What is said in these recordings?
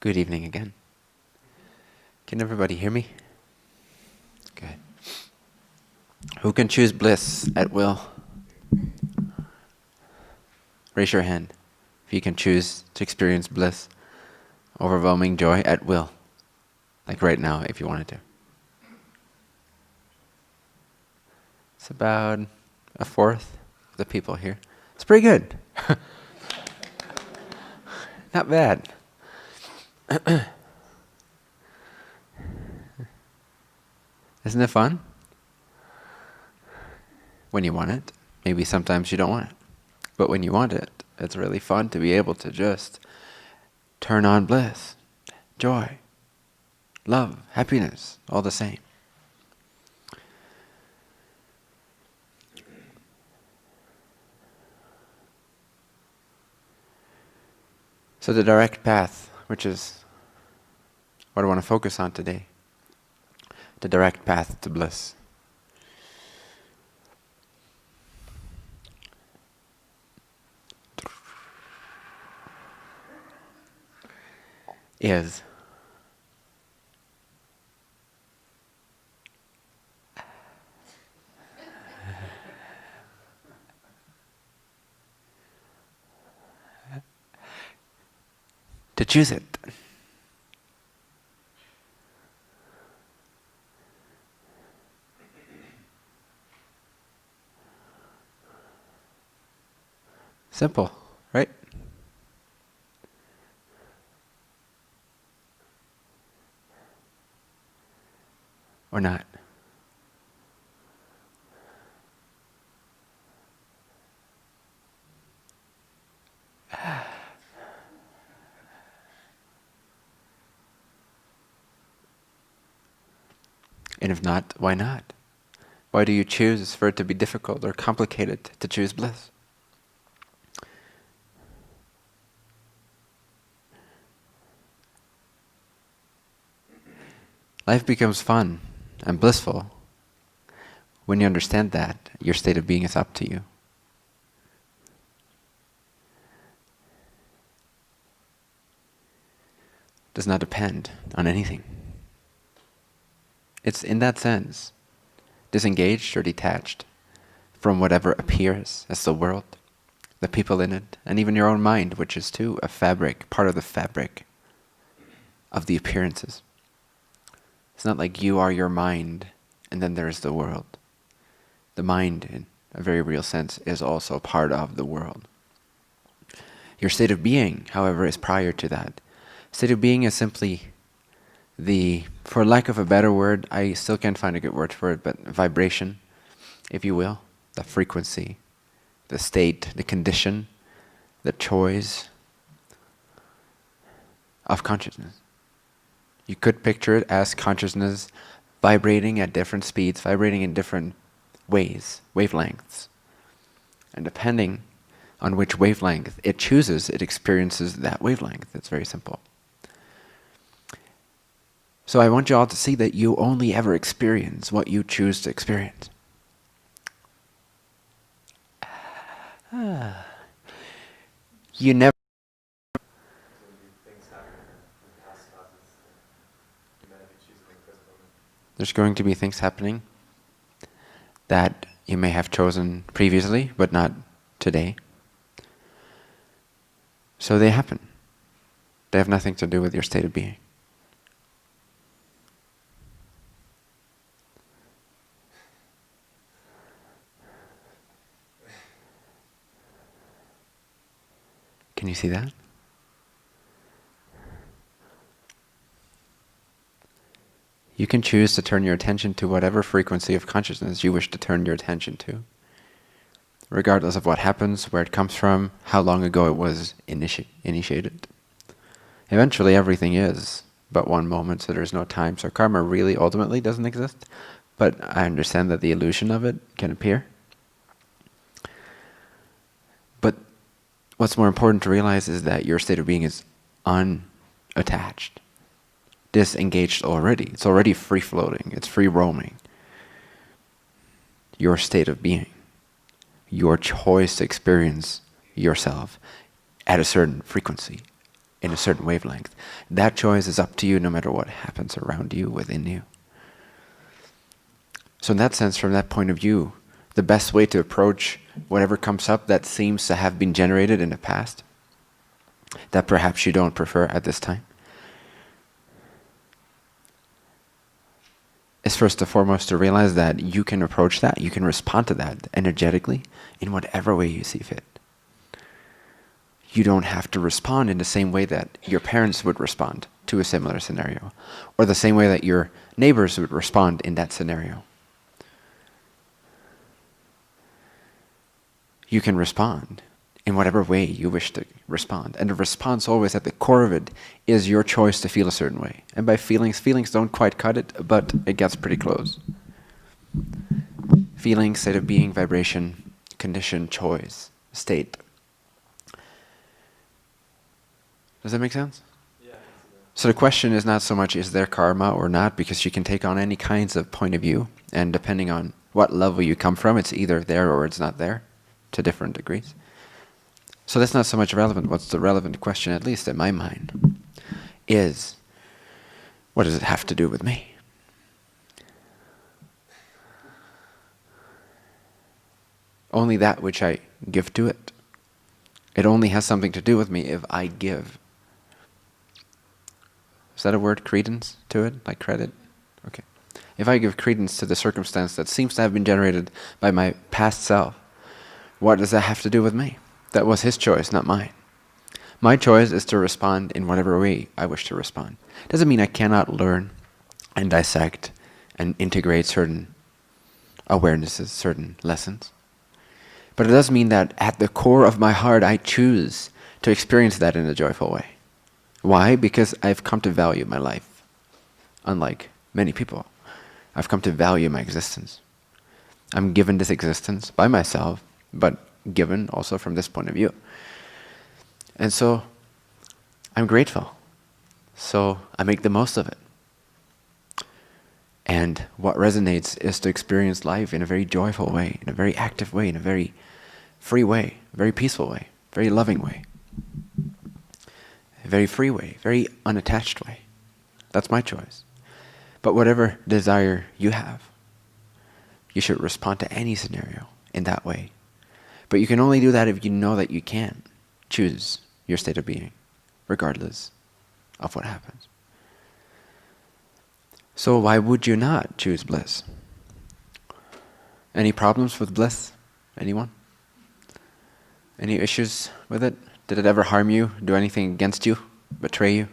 Good evening again. Can everybody hear me? Good. Who can choose bliss at will? Raise your hand if you can choose to experience bliss, overwhelming joy at will. Like right now, if you wanted to. It's about a fourth of the people here. It's pretty good. Not bad. Isn't it fun? When you want it. Maybe sometimes you don't want it. But when you want it, it's really fun to be able to just turn on bliss, joy, love, happiness, all the same. So the direct path, which is what I want to focus on today, the direct path to bliss. Is to choose it. Simple, right? Or not. And if not, why not? Why do you choose for it to be difficult or complicated to choose bliss? Life becomes fun and blissful when you understand that your state of being is up to you. It does not depend on anything. It's in that sense disengaged or detached from whatever appears as the world, the people in it, and even your own mind, which is too a fabric, part of the fabric of the appearances. It's not like you are your mind and then there's the world. The mind, in a very real sense, is also part of the world. Your state of being, however, is prior to that. State of being is simply the, for lack of a better word, I still can't find a good word for it, but vibration, if you will, the frequency, the state, the condition, the choice of consciousness. You could picture it as consciousness vibrating at different speeds, vibrating in different ways, wavelengths. And depending on which wavelength it chooses, it experiences that wavelength. It's very simple. So I want you all to see that you only ever experience what you choose to experience. You never. There's going to be things happening that you may have chosen previously, but not today. So they happen. They have nothing to do with your state of being. Can you see that? You can choose to turn your attention to whatever frequency of consciousness you wish to turn your attention to, regardless of what happens, where it comes from, how long ago it was initiated. Eventually everything is but one moment, so there's no time, so karma really ultimately doesn't exist, but I understand that the illusion of it can appear. But what's more important to realize is that your state of being is unattached, disengaged already. It's already free-floating. It's free-roaming. Your state of being, your choice to experience yourself at a certain frequency, in a certain wavelength. That choice is up to you no matter what happens around you, within you. So in that sense, from that point of view, the best way to approach whatever comes up that seems to have been generated in the past, that perhaps you don't prefer at this time, is first and foremost to realize that you can approach that, you can respond to that energetically in whatever way you see fit. You don't have to respond in the same way that your parents would respond to a similar scenario, or the same way that your neighbors would respond in that scenario. You can respond in whatever way you wish to respond. And the response always at the core of it is your choice to feel a certain way. And by feelings don't quite cut it, but it gets pretty close. Feeling, state of being, vibration, condition, choice, state. Does that make sense? Yeah. So the question is not so much is there karma or not, because you can take on any kinds of point of view, and depending on what level you come from, it's either there or it's not there, to different degrees. So that's not so much relevant. What's the relevant question, at least in my mind, is what does it have to do with me? Only that which I give to it. It only has something to do with me if I give. Is that a word, credence, to it? Like credit? Okay. If I give credence to the circumstance that seems to have been generated by my past self, what does that have to do with me? That was his choice, not mine. My choice is to respond in whatever way I wish to respond. Doesn't mean I cannot learn and dissect and integrate certain awarenesses, certain lessons. But it does mean that at the core of my heart, I choose to experience that in a joyful way. Why? Because I've come to value my life. Unlike many people, I've come to value my existence. I'm given this existence by myself, but given also from this point of view. And so I'm grateful. So I make the most of it. And what resonates is to experience life in a very joyful way, in a very active way, in a very free way, a very peaceful way, very loving way, a very free way, very unattached way. That's my choice. But whatever desire you have, you should respond to any scenario in that way. But you can only do that if you know that you can choose your state of being, regardless of what happens. So why would you not choose bliss? Any problems with bliss? Anyone? Any issues with it? Did it ever harm you? Do anything against you? Betray you?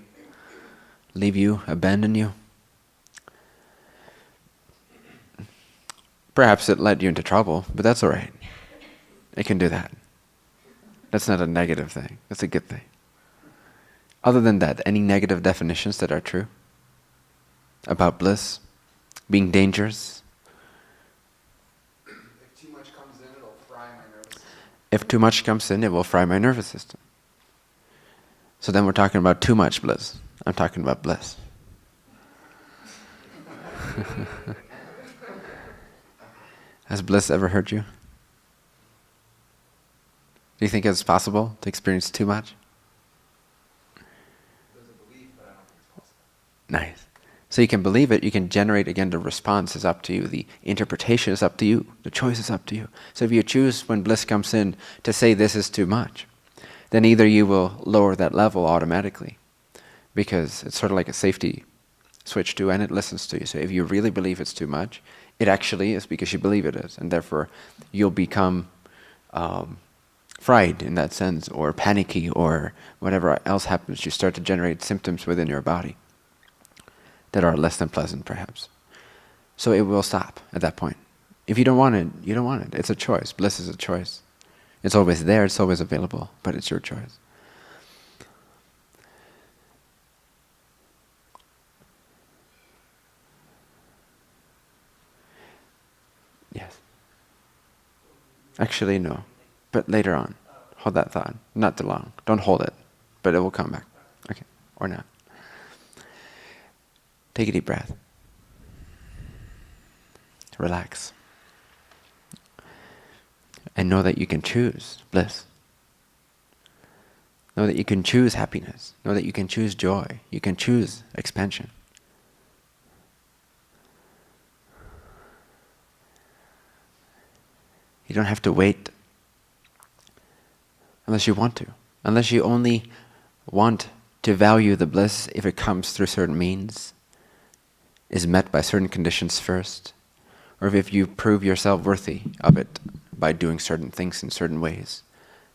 Leave you? Abandon you? Perhaps it led you into trouble, but that's all right. It can do that. That's not a negative thing. That's a good thing. Other than that, any negative definitions that are true about bliss being dangerous? If too much comes in, it'll fry my nervous system. If too much comes in, it will fry my nervous system. So then we're talking about too much bliss. I'm talking about bliss. Has bliss ever hurt you? Do you think it's possible to experience too much? There's a belief, but I don't think it's possible. Nice. So you can believe it, you can generate, again, the response is up to you, the interpretation is up to you, the choice is up to you. So if you choose when bliss comes in to say this is too much, then either you will lower that level automatically, because it's sort of like a safety switch too, and it listens to you. So if you really believe it's too much, it actually is because you believe it is, and therefore you'll become fried in that sense, or panicky, or whatever else happens. You start to generate symptoms within your body that are less than pleasant, perhaps. So it will stop at that point. If you don't want it, you don't want it. It's a choice. Bliss is a choice. It's always there, it's always available, but it's your choice. Yes. Actually, no. But later on. Hold that thought. Not too long. Don't hold it. But it will come back. Okay. Or not. Take a deep breath. Relax. And know that you can choose bliss. Know that you can choose happiness. Know that you can choose joy. You can choose expansion. You don't have to wait unless you want to. Unless you only want to value the bliss if it comes through certain means, is met by certain conditions first, or if you prove yourself worthy of it by doing certain things in certain ways,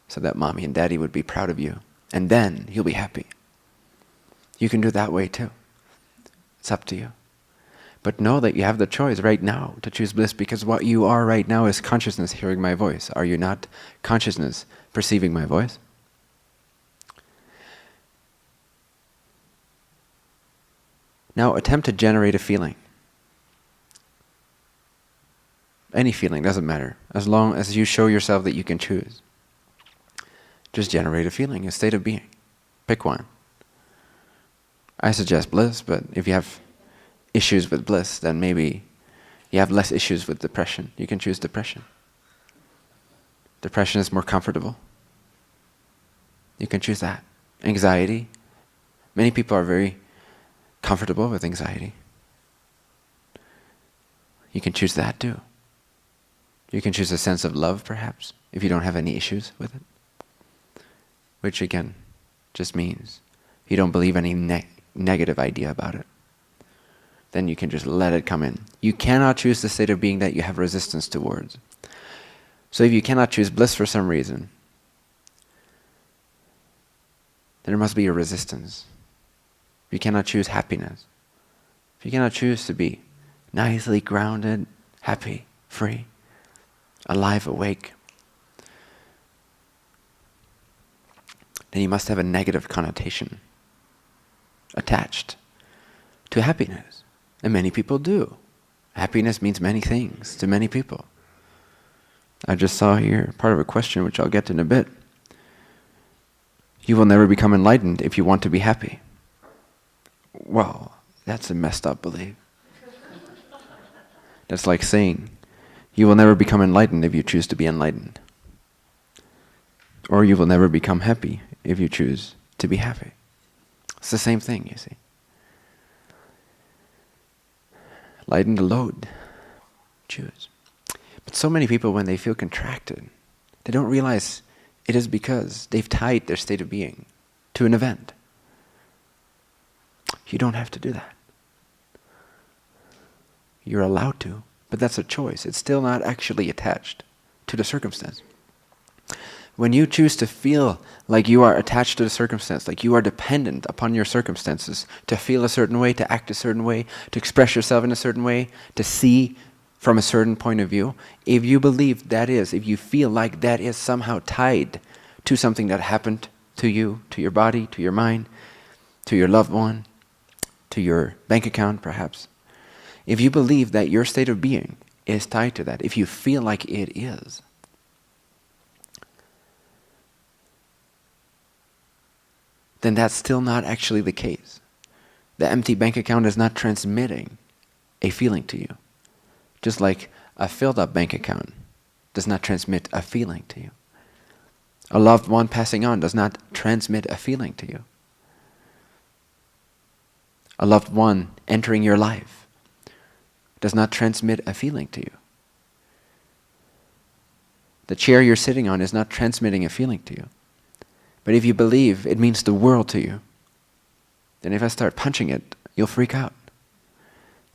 so that mommy and daddy would be proud of you, and then you'll be happy. You can do it that way too. It's up to you. But know that you have the choice right now to choose bliss, because what you are right now is consciousness hearing my voice. Are you not consciousness perceiving my voice? Now attempt to generate a feeling. Any feeling, doesn't matter. As long as you show yourself that you can choose. Just generate a feeling, a state of being. Pick one. I suggest bliss, but if you have issues with bliss, then maybe you have less issues with depression. You can choose depression. Depression is more comfortable. You can choose that. Anxiety. Many people are very comfortable with anxiety. You can choose that too. You can choose a sense of love, perhaps, if you don't have any issues with it. Which again, just means you don't believe any negative idea about it. Then you can just let it come in. You cannot choose the state of being that you have resistance towards. So if you cannot choose bliss for some reason, there must be a resistance. If you cannot choose happiness, if you cannot choose to be nicely grounded, happy, free, alive, awake, then you must have a negative connotation attached to happiness. And many people do. Happiness means many things to many people. I just saw here part of a question which I'll get to in a bit. You will never become enlightened if you want to be happy. Well, that's a messed up belief. That's like saying, you will never become enlightened if you choose to be enlightened. Or you will never become happy if you choose to be happy. It's the same thing, you see. Lighten the load. Choose. But so many people, when they feel contracted, they don't realize it is because they've tied their state of being to an event. You don't have to do that. You're allowed to, but that's a choice. It's still not actually attached to the circumstance. When you choose to feel like you are attached to the circumstance, like you are dependent upon your circumstances to feel a certain way, to act a certain way, to express yourself in a certain way, to see from a certain point of view, if you believe that is, if you feel like that is somehow tied to something that happened to you, to your body, to your mind, to your loved one, to your bank account perhaps, if you believe that your state of being is tied to that, if you feel like it is, then that's still not actually the case. The empty bank account is not transmitting a feeling to you. Just like a filled up bank account does not transmit a feeling to you. A loved one passing on does not transmit a feeling to you. A loved one entering your life does not transmit a feeling to you. The chair you're sitting on is not transmitting a feeling to you. But if you believe it means the world to you, then if I start punching it, you'll freak out.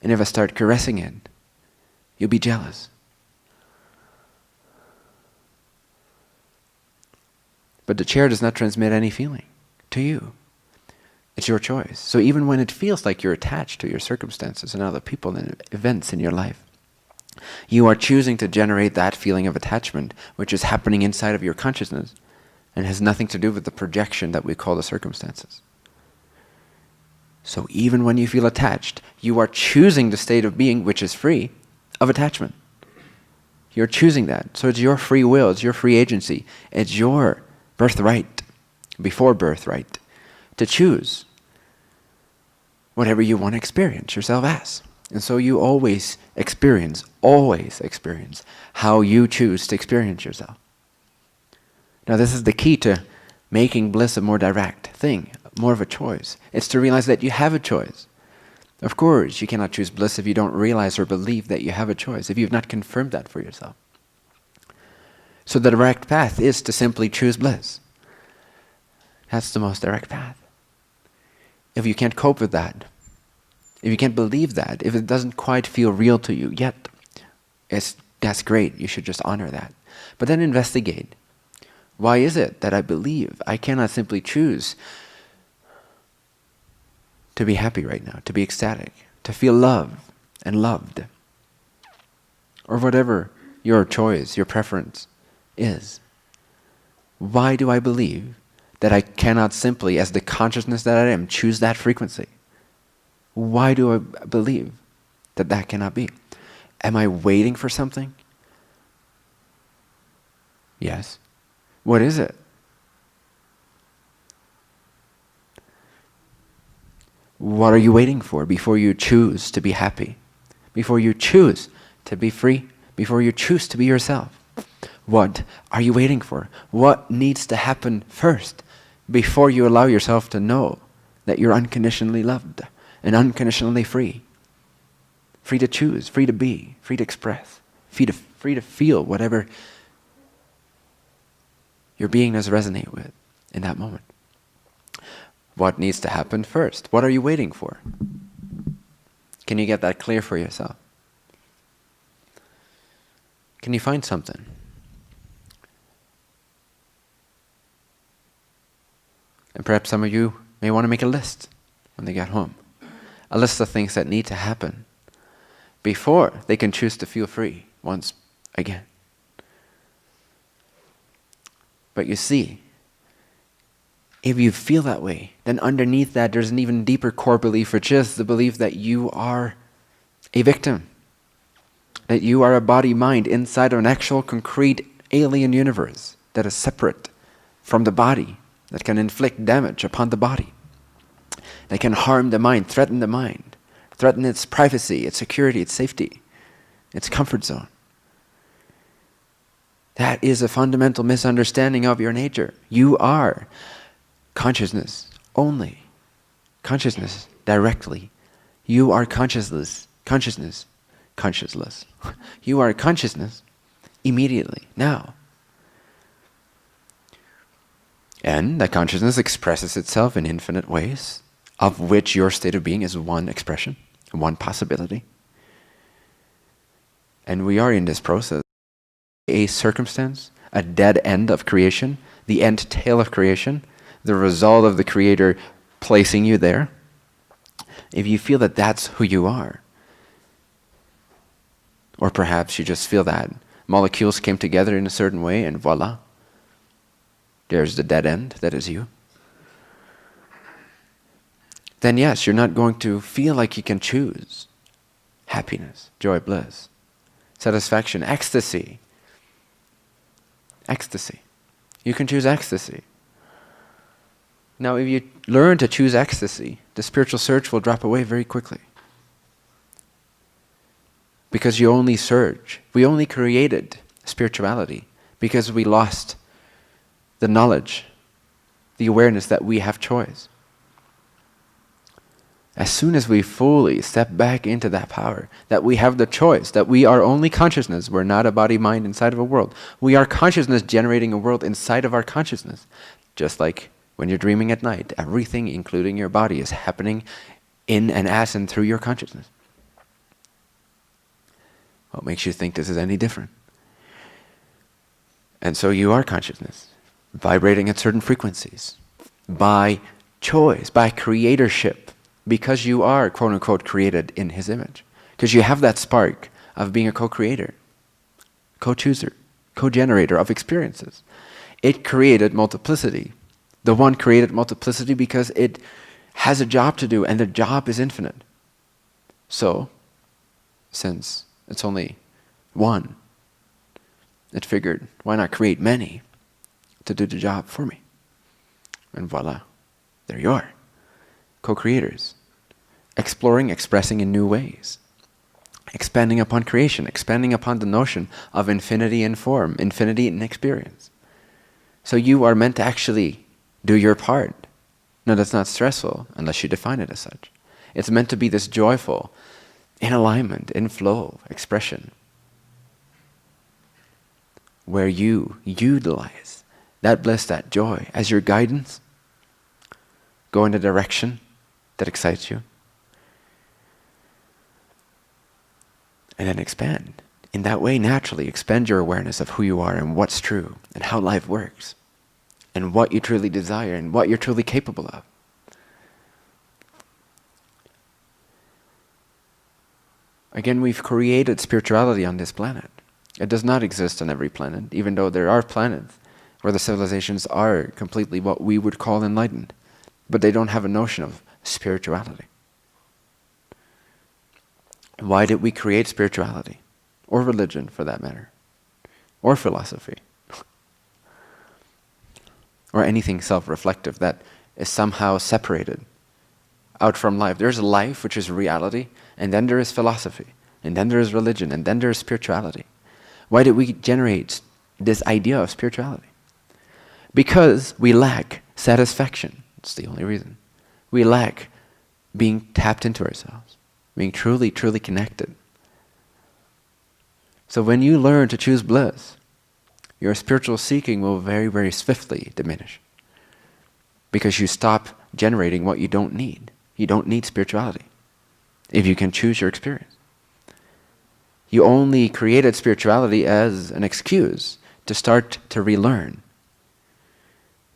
And if I start caressing it, you'll be jealous. But the chair does not transmit any feeling to you. It's your choice. So even when it feels like you're attached to your circumstances and other people and events in your life, you are choosing to generate that feeling of attachment, which is happening inside of your consciousness, and has nothing to do with the projection that we call the circumstances. So even when you feel attached, you are choosing the state of being which is free of attachment. You're choosing that. So it's your free will, it's your free agency, it's your birthright, before birthright, to choose whatever you want to experience yourself as. And so you always experience how you choose to experience yourself. Now this is the key to making bliss a more direct thing, more of a choice. It's to realize that you have a choice. Of course, you cannot choose bliss if you don't realize or believe that you have a choice, if you've not confirmed that for yourself. So the direct path is to simply choose bliss. That's the most direct path. If you can't cope with that, if you can't believe that, if it doesn't quite feel real to you yet, that's great. You should just honor that. But then investigate. Why is it that I believe I cannot simply choose to be happy right now, to be ecstatic, to feel love and loved? Or whatever your choice, your preference is. Why do I believe that I cannot simply, as the consciousness that I am, choose that frequency? Why do I believe that that cannot be? Am I waiting for something? Yes. What is it? What are you waiting for before you choose to be happy? Before you choose to be free? Before you choose to be yourself? What are you waiting for? What needs to happen first before you allow yourself to know that you're unconditionally loved and unconditionally free? Free to choose, free to be, free to express, free to feel whatever your beingness resonate with in that moment. What needs to happen first? What are you waiting for? Can you get that clear for yourself? Can you find something? And perhaps some of you may want to make a list when they get home. A list of things that need to happen before they can choose to feel free once again. But you see, if you feel that way, then underneath that there's an even deeper core belief, which is the belief that you are a victim. That you are a body-mind inside of an actual concrete alien universe that is separate from the body, that can inflict damage upon the body, that can harm the mind, threaten its privacy, its security, its safety, its comfort zone. That is a fundamental misunderstanding of your nature. You are consciousness only. Consciousness directly. You are consciousness. You are consciousness immediately, now. And that consciousness expresses itself in infinite ways, of which your state of being is one expression, one possibility. And we are in this process. A circumstance, a dead end of creation, the end tail of creation, the result of the Creator placing you there. If you feel that that's who you are, or perhaps you just feel that molecules came together in a certain way and voila, there's the dead end that is you, then yes, you're not going to feel like you can choose happiness, joy, bliss, satisfaction, ecstasy. Ecstasy. You can choose ecstasy. Now, if you learn to choose ecstasy, the spiritual search will drop away very quickly. Because you only search. We only created spirituality because we lost the knowledge, the awareness that we have choice. As soon as we fully step back into that power, that we have the choice, that we are only consciousness, we're not a body-mind inside of a world. We are consciousness generating a world inside of our consciousness. Just like when you're dreaming at night, everything, including your body, is happening in and as and through your consciousness. What makes you think this is any different? And so you are consciousness, vibrating at certain frequencies, by choice, by creatorship. Because you are, quote-unquote, created in His image. Because you have that spark of being a co-creator, co-chooser, co-generator of experiences. It created multiplicity. The one created multiplicity because it has a job to do, and the job is infinite. So, since it's only one, it figured, why not create many to do the job for me? And voila, there you are. Co-creators. Exploring, expressing in new ways. Expanding upon creation, expanding upon the notion of infinity in form, infinity in experience. So you are meant to actually Do your part. No, that's not stressful unless you define it as such. It's meant to be this joyful, in alignment, in flow expression, where you utilize that bliss, that joy as your guidance. Go in a direction that excites you. And then expand. In that way, naturally, expand your awareness of who you are and what's true and how life works and what you truly desire and what you're truly capable of. Again, we've created spirituality on this planet. It does not exist on every planet, even though there are planets where the civilizations are completely what we would call enlightened, but they don't have a notion of spirituality. Why did we create spirituality? Or religion, for that matter? Or philosophy? Or anything self-reflective that is somehow separated out from life. There's life, which is reality, and then there is philosophy, and then there is religion, and then there is spirituality. Why did we generate this idea of spirituality? Because we lack satisfaction. It's the only reason. We lack being tapped into ourselves, being truly, truly connected. So when you learn to choose bliss, your spiritual seeking will very, very swiftly diminish. Because you stop generating what you don't need. You don't need spirituality if you can choose your experience. You only created spirituality as an excuse to start to relearn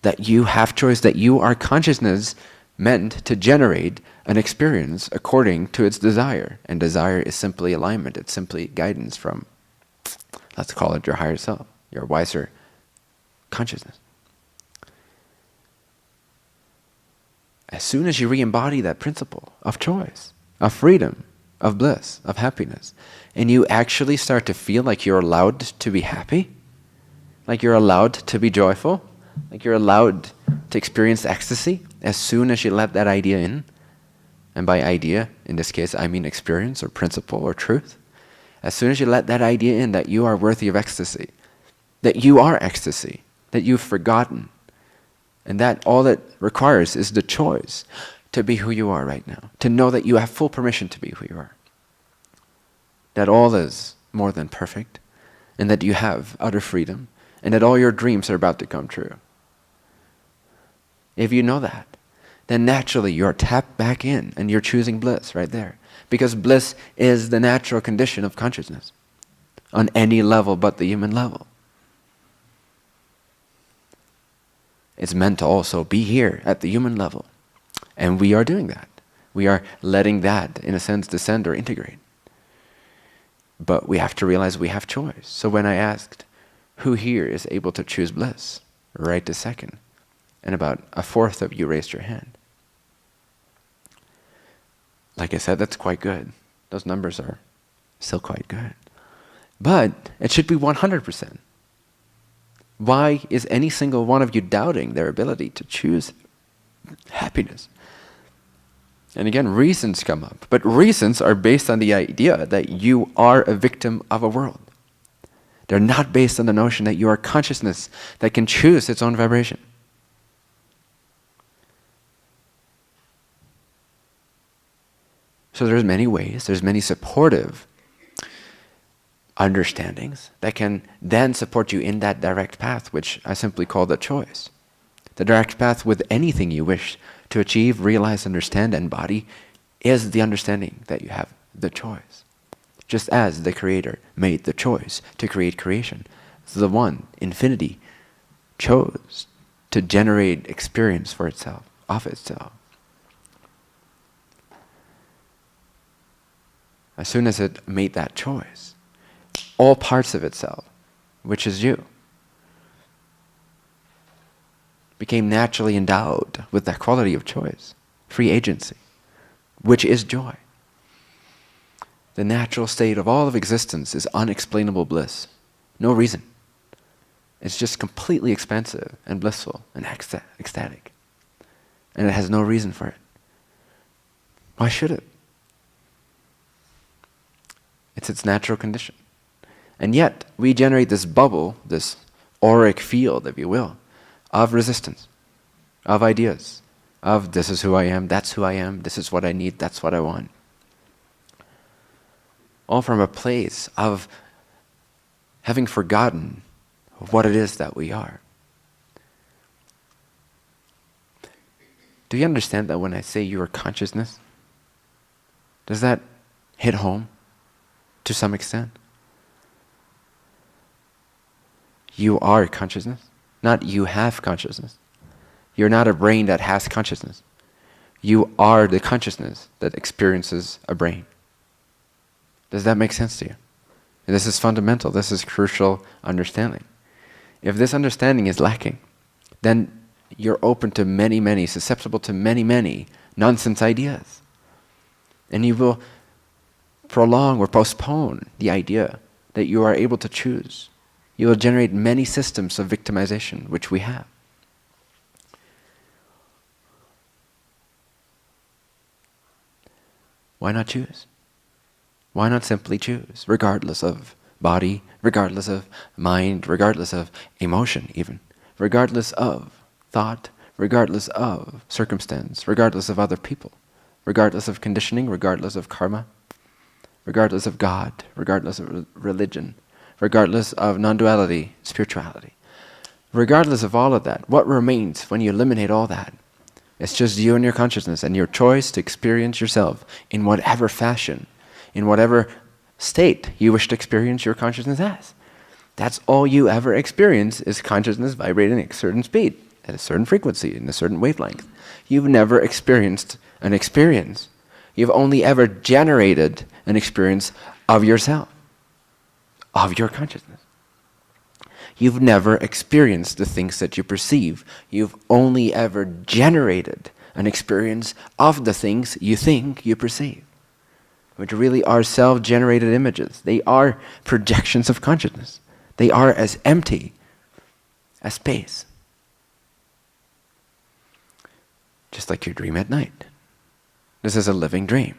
that you have choice, that you are consciousness meant to generate an experience according to its desire. And desire is simply alignment. It's simply guidance from, let's call it your higher self, your wiser consciousness. As soon as you re-embody that principle of choice, of freedom, of bliss, of happiness, and you actually start to feel like you're allowed to be happy, like you're allowed to be joyful, like you're allowed to experience ecstasy, as soon as you let that idea in, and by idea, in this case, I mean experience or principle or truth, as soon as you let that idea in that you are worthy of ecstasy, that you are ecstasy, that you've forgotten, and that all it requires is the choice to be who you are right now, to know that you have full permission to be who you are, that all is more than perfect, and that you have utter freedom, and that all your dreams are about to come true. If you know that, then naturally you're tapped back in and you're choosing bliss right there. Because bliss is the natural condition of consciousness on any level but the human level. It's meant to also be here at the human level. And we are doing that. We are letting that, in a sense, descend or integrate. But we have to realize we have choice. So when I asked, who here is able to choose bliss right this second? And about a fourth of you raised your hand. Like I said, that's quite good. Those numbers are still quite good. But it should be 100%. Why is any single one of you doubting their ability to choose happiness? And again, reasons come up. But reasons are based on the idea that you are a victim of a world. They're not based on the notion that you are consciousness that can choose its own vibration. So there's many ways, there's many supportive understandings that can then support you in that direct path, which I simply call the choice. The direct path with anything you wish to achieve, realize, understand, and embody is the understanding that you have the choice. Just as the Creator made the choice to create creation, the one, infinity, chose to generate experience for itself, of itself. As soon as it made that choice, all parts of itself, which is you, became naturally endowed with that quality of choice, free agency, which is joy. The natural state of all of existence is unexplainable bliss. No reason. It's just completely expansive and blissful and ecstatic. And it has no reason for it. Why should it? It's its natural condition. And yet, we generate this bubble, this auric field, if you will, of resistance. of ideas, of this is who I am, that's who I am, this is what I need, that's what I want. All from a place of having forgotten what it is that we are. Do you understand that when I say you are consciousness? Does that hit home to some extent? You are consciousness, not you have consciousness. You're not a brain that has consciousness. You are the consciousness that experiences a brain. Does that make sense to you? And this is fundamental. This is crucial understanding. If this understanding is lacking, then you're open to many, susceptible to many nonsense ideas. And you will prolong or postpone the idea that you are able to choose. You will generate many systems of victimization, which we have. Why not choose? Why not simply choose, regardless of body, regardless of mind, regardless of emotion even, regardless of thought, regardless of circumstance, regardless of other people, regardless of conditioning, regardless of karma, regardless of God, regardless of religion, regardless of non-duality, spirituality. Regardless of all of that, what remains when you eliminate all that? It's just you and your consciousness and your choice to experience yourself in whatever fashion, in whatever state you wish to experience your consciousness as. That's all you ever experience is consciousness vibrating at a certain speed, at a certain frequency, in a certain wavelength. You've never experienced an experience. You've only ever generated an experience of yourself, of your consciousness. You've never experienced the things that you perceive. You've only ever generated an experience of the things you think you perceive, which really are self-generated images. They are projections of consciousness. They are as empty as space. Just like your dream at night. This is a living dream.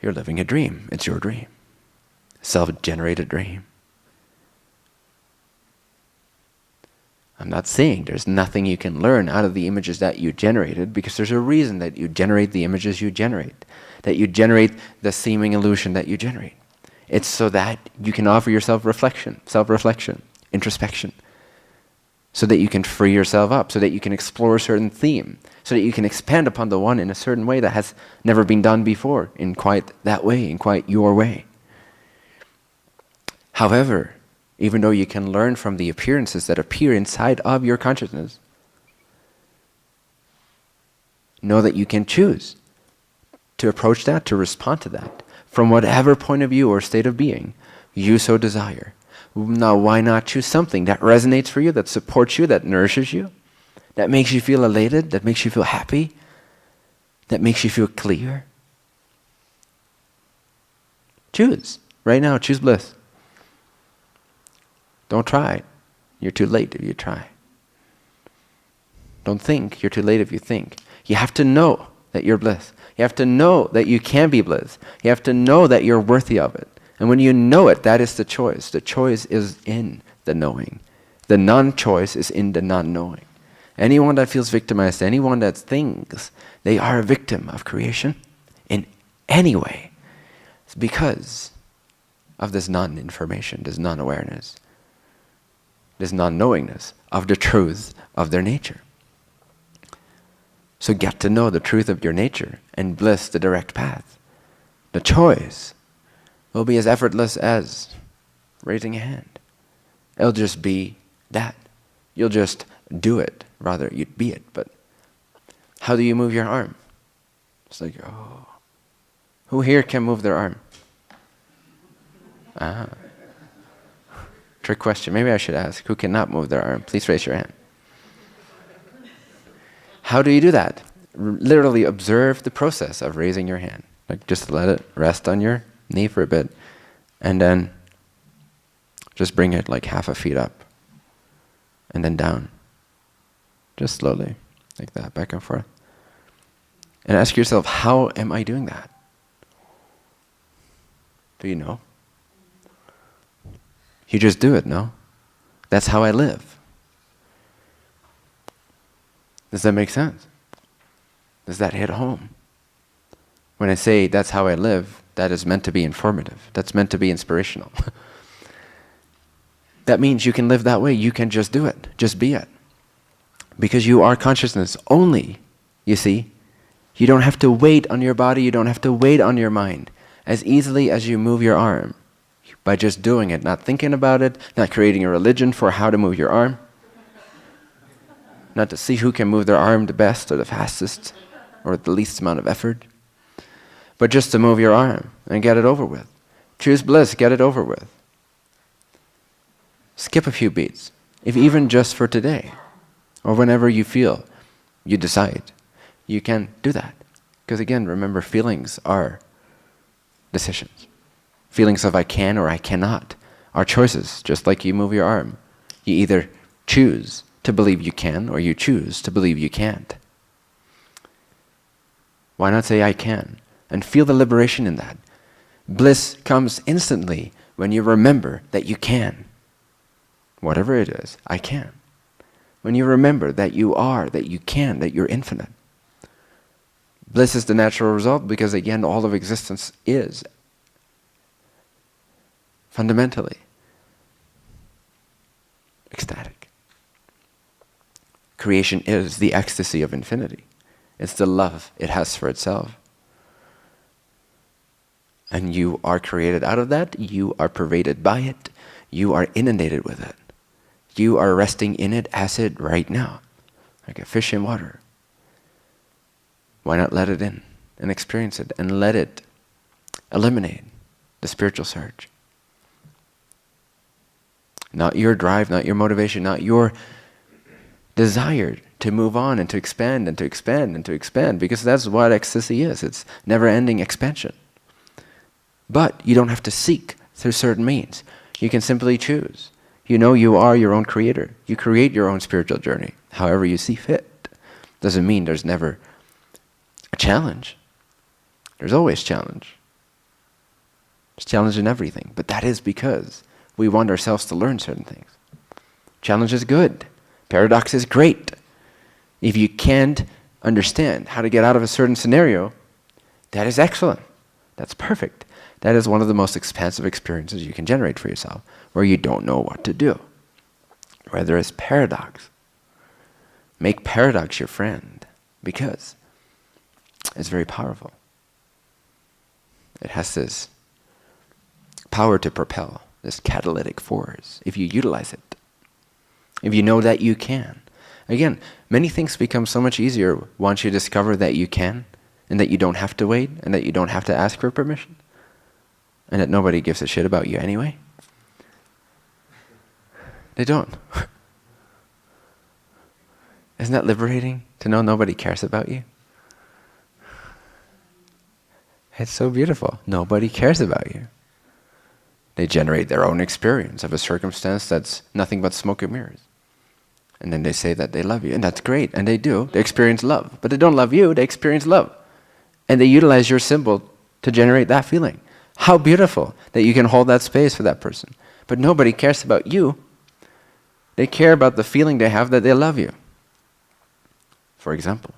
You're living a dream. It's your dream. Self-generated dream. I'm not saying there's nothing you can learn out of the images that you generated, because there's a reason that you generate the images you generate, that you generate the seeming illusion that you generate. It's so that you can offer yourself reflection, self-reflection, introspection, so that you can free yourself up, so that you can explore a certain theme, so that you can expand upon the one in a certain way that has never been done before, in quite that way, in quite your way. However, even though you can learn from the appearances that appear inside of your consciousness, know that you can choose to approach that, to respond to that, from whatever point of view or state of being you so desire. Now, why not choose something that resonates for you, that supports you, that nourishes you, that makes you feel elated, that makes you feel happy, that makes you feel clear? Choose. Right now, choose bliss. Don't try. You're too late if you try. Don't think. You're too late if you think. You have to know that you're bliss. You have to know that you can be bliss. You have to know that you're worthy of it. And when you know it, that is the choice. The choice is in the knowing. The non-choice is in the non-knowing. Anyone that feels victimized, anyone that thinks they are a victim of creation in any way, it's because of this non-information, this non-awareness, this non-knowingness of the truth of their nature. So get to know the truth of your nature, and bliss the direct path. The choice will be as effortless as raising a hand. It'll just be that. You'll just do it. Rather, you'd be it. But how do you move your arm? It's like, oh. Who here can move their arm? Ah. Trick question. Maybe I should ask. Who cannot move their arm? Please raise your hand. How do you do that? Literally observe the process of raising your hand. Like, just let it rest on your knee for a bit, and then just bring it like half a feet up, and then down. Just slowly, like that, back and forth. And ask yourself, how am I doing that? Do you know? You just do it, no? That's how I live. Does that make sense? Does that hit home? When I say that's how I live, that is meant to be informative. That's meant to be inspirational. That means you can live that way. You can just do it. Just be it. Because you are consciousness only, you see. You don't have to wait on your body. You don't have to wait on your mind. As easily as you move your arm, by just doing it, not thinking about it, not creating a religion for how to move your arm, not to see who can move their arm the best or the fastest or with the least amount of effort, but just to move your arm and get it over with. Choose bliss, get it over with. Skip a few beats, if even just for today, or whenever you feel, you decide, you can do that. Because again, remember, feelings are decisions. Feelings of I can or I cannot are choices, just like you move your arm. You either choose to believe you can or you choose to believe you can't. Why not say I can? And feel the liberation in that. Bliss comes instantly when you remember that you can. Whatever it is, I can. When you remember that you are, that you can, that you're infinite. Bliss is the natural result because again, all of existence is fundamentally ecstatic. Creation is the ecstasy of infinity. It's the love it has for itself. And you are created out of that. You are pervaded by it. You are inundated with it. You are resting in it as it right now, like a fish in water. Why not let it in and experience it and let it eliminate the spiritual surge? Not your drive, not your motivation, not your desire to move on and to expand and to expand and to expand, because that's what ecstasy is. It's never-ending expansion. But you don't have to seek through certain means. You can simply choose. You know you are your own creator. You create your own spiritual journey, however you see fit. Doesn't mean there's never a challenge. There's always challenge. There's challenge in everything. But that is because we want ourselves to learn certain things. Challenge is good. Paradox is great. If you can't understand how to get out of a certain scenario, that is excellent. That's perfect. That is one of the most expansive experiences you can generate for yourself, where you don't know what to do, where there is paradox. Make paradox your friend, because it's very powerful. It has this power to propel, this catalytic force, if you utilize it. If you know that you can. Again, many things become so much easier once you discover that you can, and that you don't have to wait, and that you don't have to ask for permission, and that nobody gives a shit about you anyway. They don't. Isn't that liberating to know nobody cares about you? It's so beautiful. Nobody cares about you. They generate their own experience of a circumstance that's nothing but smoke and mirrors. And then they say that they love you, and that's great, and they do. They experience love. But they don't love you, they experience love. And they utilize your symbol to generate that feeling. How beautiful that you can hold that space for that person. But nobody cares about you. They care about the feeling they have that they love you. For example.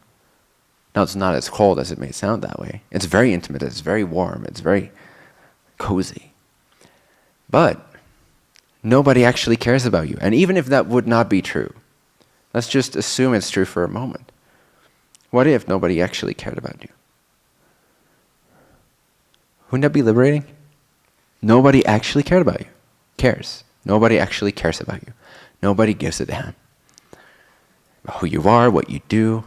Now, it's not as cold as it may sound that way. It's very intimate, it's very warm, it's very cozy. But nobody actually cares about you. And even if that would not be true, let's just assume it's true for a moment. What if nobody actually cared about you? Wouldn't that be liberating? Nobody actually cared about you. Cares. Nobody actually cares about you. Nobody gives a damn about who you are, what you do,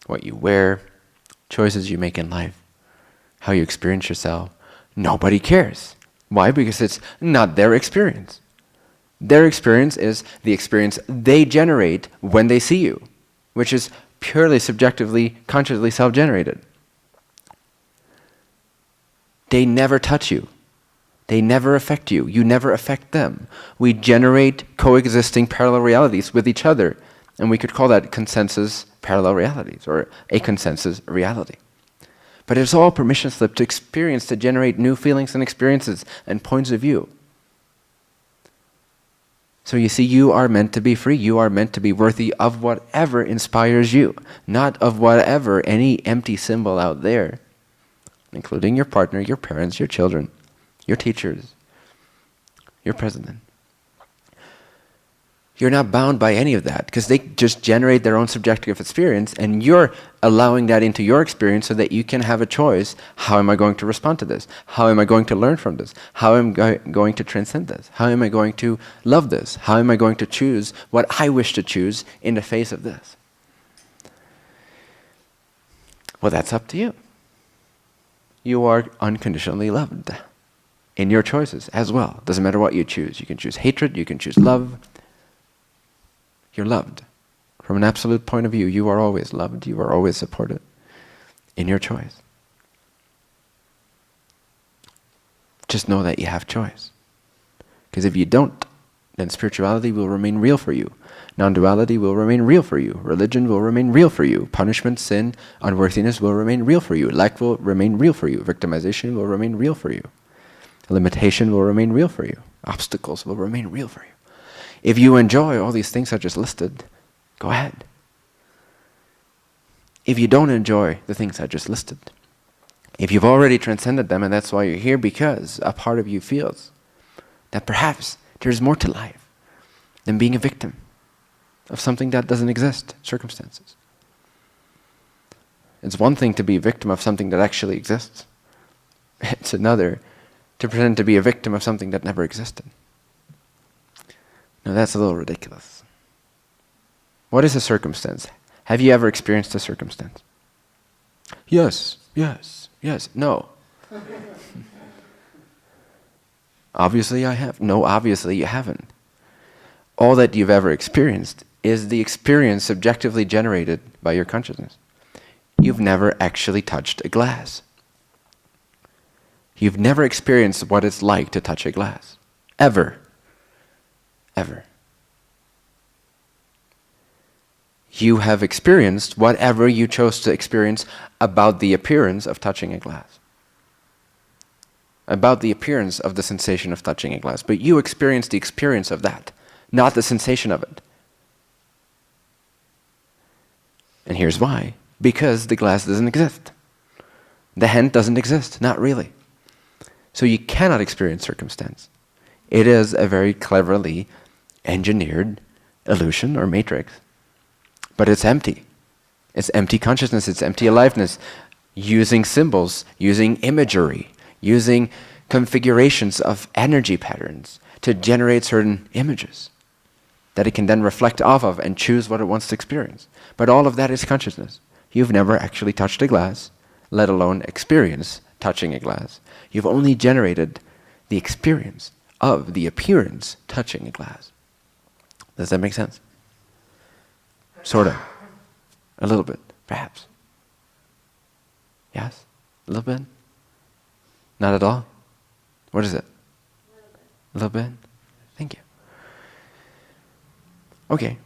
what you wear, choices you make in life, how you experience yourself. Nobody cares. Why? Because it's not their experience. Their experience is the experience they generate when they see you, which is purely subjectively, consciously self-generated. They never touch you. They never affect you. You never affect them. We generate coexisting parallel realities with each other, and we could call that consensus parallel realities, or a consensus reality. But it's all permission slip to experience, to generate new feelings and experiences and points of view. So you see, you are meant to be free. You are meant to be worthy of whatever inspires you, not of whatever any empty symbol out there, including your partner, your parents, your children, your teachers, your president. You're not bound by any of that because they just generate their own subjective experience, and you're allowing that into your experience so that you can have a choice. How am I going to respond to this? How am I going to learn from this? How am I going to transcend this? How am I going to love this? How am I going to choose what I wish to choose in the face of this? Well, that's up to you. You are unconditionally loved in your choices as well. Doesn't matter what you choose. You can choose hatred, you can choose love. You're loved. From an absolute point of view, you are always loved, you are always supported in your choice. Just know that you have choice. Because if you don't, then spirituality will remain real for you. Non-duality will remain real for you. Religion will remain real for you. Punishment, sin, unworthiness will remain real for you. Lack will remain real for you. Victimization will remain real for you. Limitation will remain real for you. Obstacles will remain real for you. If you enjoy all these things I just listed, go ahead. If you don't enjoy the things I just listed, if you've already transcended them and that's why you're here, because a part of you feels that perhaps there's more to life than being a victim of something that doesn't exist, circumstances. It's one thing to be a victim of something that actually exists. It's another to pretend to be a victim of something that never existed. Now that's a little ridiculous. What is a circumstance? Have you ever experienced a circumstance? Yes, yes, yes, no. Obviously I have. No, obviously you haven't. All that you've ever experienced is the experience subjectively generated by your consciousness. You've never actually touched a glass. You've never experienced what it's like to touch a glass. Ever. Ever. You have experienced whatever you chose to experience about the appearance of touching a glass. About the appearance of the sensation of touching a glass. But you experienced the experience of that, not the sensation of it. And here's why. Because the glass doesn't exist. The hand doesn't exist, not really. So you cannot experience circumstance. It is a very cleverly engineered illusion or matrix, but it's empty. It's empty consciousness, it's empty aliveness, using symbols, using imagery, using configurations of energy patterns to generate certain images that it can then reflect off of and choose what it wants to experience. But all of that is consciousness. You've never actually touched a glass, let alone experience touching a glass. You've only generated the experience of the appearance touching a glass. Does that make sense? Sort of. A little bit, perhaps. Yes? A little bit? Not at all? What is it? A little bit? Thank you. Okay.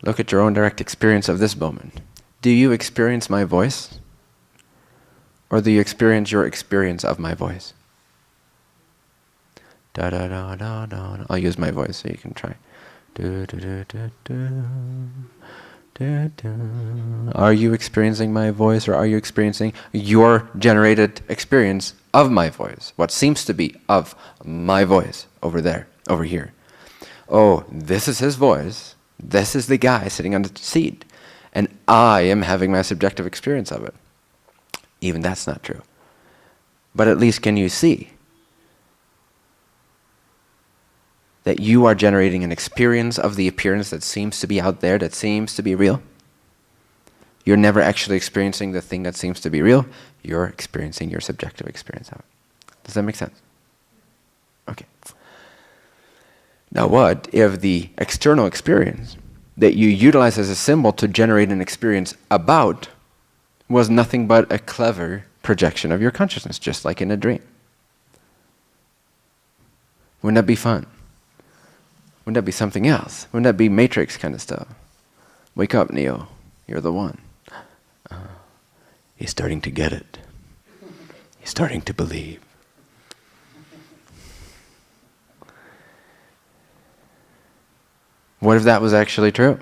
Look at your own direct experience of this moment. Do you experience my voice? Or do you experience your experience of my voice? Da da da da da. I'll use my voice so you can try. Do do do do do. Do do. Are you experiencing my voice, or are you experiencing your generated experience of my voice? What seems to be of my voice over there, over here. Oh, this is his voice. This is the guy sitting on the seat. And I am having my subjective experience of it. Even that's not true. But at least can you see that you are generating an experience of the appearance that seems to be out there, that seems to be real? You're never actually experiencing the thing that seems to be real. You're experiencing your subjective experience of it. Does that make sense? Okay. Now what if the external experience that you utilize as a symbol to generate an experience about was nothing but a clever projection of your consciousness, just like in a dream? Wouldn't that be fun? Wouldn't that be something else? Wouldn't that be Matrix kind of stuff? Wake up, Neo. You're the one. He's starting to get it. He's starting to believe. What if that was actually true?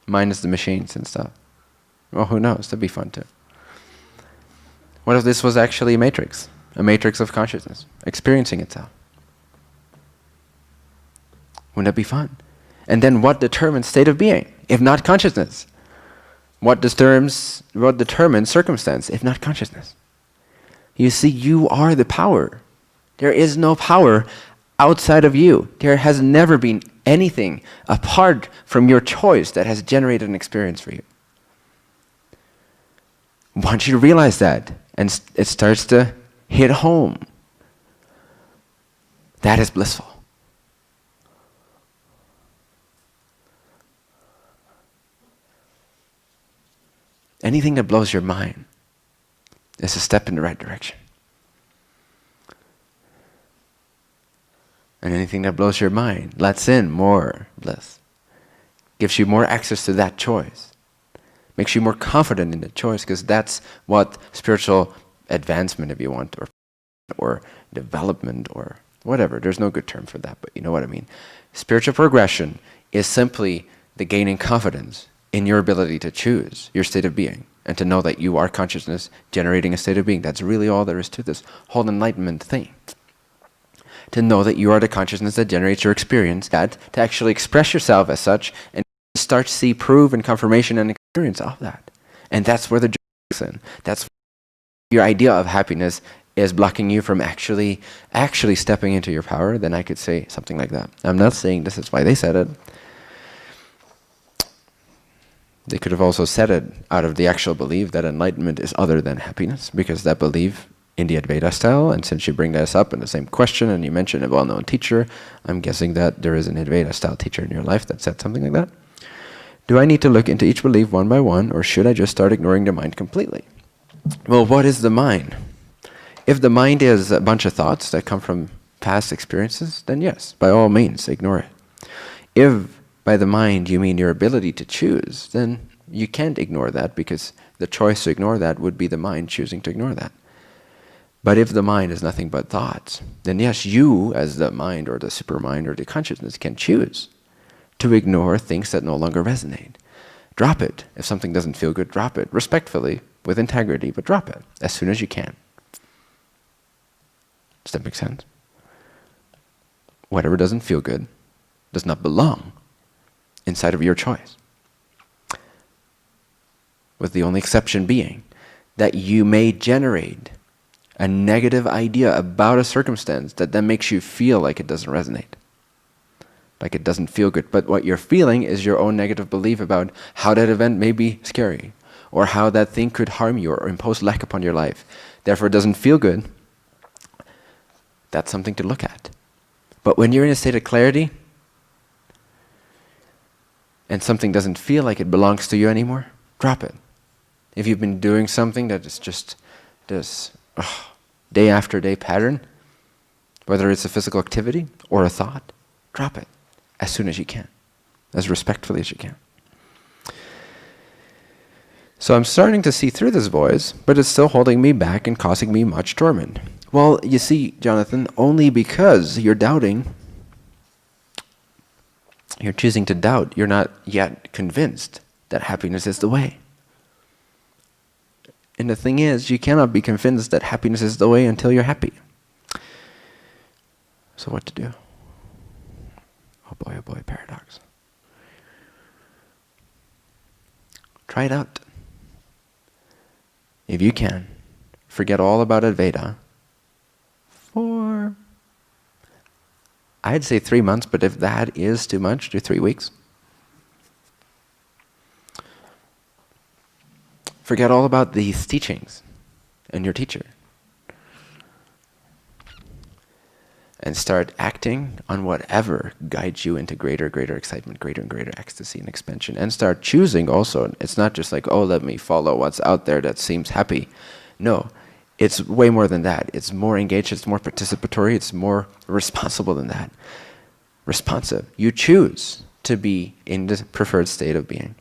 Minus the machines and stuff. Well, who knows? That'd be fun too. What if this was actually a matrix of consciousness, experiencing itself? Wouldn't that be fun? And then what determines state of being, if not consciousness? What determines circumstance, if not consciousness? You see, you are the power. There is no power outside of you. There has never been anything apart from your choice that has generated an experience for you. Once you realize that, and it starts to hit home, that is blissful. Anything that blows your mind is a step in the right direction. And anything that blows your mind lets in more bliss, gives you more access to that choice, makes you more confident in the choice, because that's what spiritual advancement, if you want, or development, or whatever, there's no good term for that, but you know what I mean. Spiritual progression is simply the gaining confidence in your ability to choose your state of being, and to know that you are consciousness generating a state of being. That's really all there is to this whole enlightenment thing. To know that you are the consciousness that generates your experience, that to actually express yourself as such, and start to see proof and confirmation and experience of that. And that's where the joy is in. That's your idea of happiness is blocking you from actually stepping into your power. Then I could say something like that. I'm not saying this is why they said it. They could have also said it out of the actual belief that enlightenment is other than happiness, because that belief in the Advaita style, and since you bring this up in the same question and you mentioned a well-known teacher, I'm guessing that there is an Advaita style teacher in your life that said something like that. Do I need to look into each belief one by one, or should I just start ignoring the mind completely? Well, what is the mind? If the mind is a bunch of thoughts that come from past experiences, then yes, by all means, ignore it. If by the mind you mean your ability to choose, then you can't ignore that, because the choice to ignore that would be the mind choosing to ignore that. But if the mind is nothing but thoughts, then yes, you as the mind or the supermind or the consciousness can choose to ignore things that no longer resonate. Drop it. If something doesn't feel good, drop it. Respectfully, with integrity, but drop it as soon as you can. Does that make sense? Whatever doesn't feel good does not belong inside of your choice. With the only exception being that you may generate a negative idea about a circumstance that then makes you feel like it doesn't resonate, like it doesn't feel good. But what you're feeling is your own negative belief about how that event may be scary, or how that thing could harm you or impose lack upon your life. Therefore, it doesn't feel good. That's something to look at. But when you're in a state of clarity, and something doesn't feel like it belongs to you anymore, drop it. If you've been doing something that is just this day after day pattern, whether it's a physical activity or a thought, drop it as soon as you can, as respectfully as you can. So I'm starting to see through this voice, but it's still holding me back and causing me much torment. Well, you see, Jonathan, only because you're doubting, you're choosing to doubt, you're not yet convinced that happiness is the way. And the thing is, you cannot be convinced that happiness is the way until you're happy. So what to do? Oh boy, paradox. Try it out. If you can, forget all about Advaita for, I'd say 3 months, but if that is too much, do 3 weeks. Forget all about these teachings and your teacher. And start acting on whatever guides you into greater and greater excitement, greater and greater ecstasy and expansion. And start choosing also. It's not just like, oh, let me follow what's out there that seems happy. No, it's way more than that. It's more engaged, it's more participatory, it's more responsible than that. Responsive. You choose to be in the preferred state of being.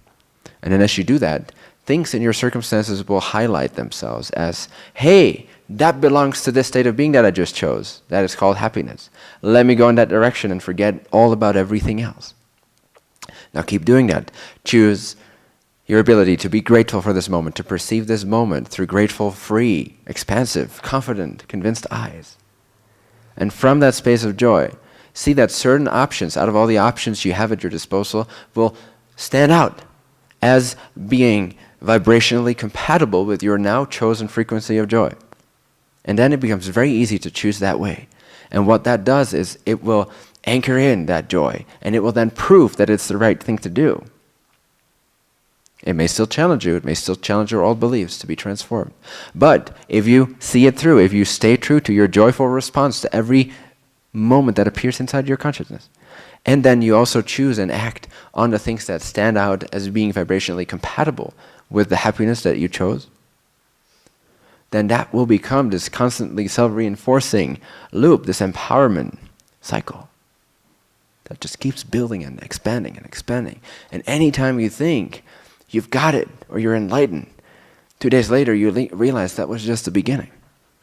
And then as you do that, things in your circumstances will highlight themselves as, hey, that belongs to this state of being that I just chose. That is called happiness. Let me go in that direction and forget all about everything else. Now keep doing that. Choose your ability to be grateful for this moment, to perceive this moment through grateful, free, expansive, confident, convinced eyes. And from that space of joy, see that certain options, out of all the options you have at your disposal, will stand out as being vibrationally compatible with your now chosen frequency of joy. And then it becomes very easy to choose that way. And what that does is it will anchor in that joy, and it will then prove that it's the right thing to do. It may still challenge you, it may still challenge your old beliefs to be transformed. But if you see it through, if you stay true to your joyful response to every moment that appears inside your consciousness, and then you also choose and act on the things that stand out as being vibrationally compatible with the happiness that you chose, then that will become this constantly self-reinforcing loop, this empowerment cycle that just keeps building and expanding and expanding. And anytime you think you've got it or you're enlightened, 2 days later you realize that was just the beginning.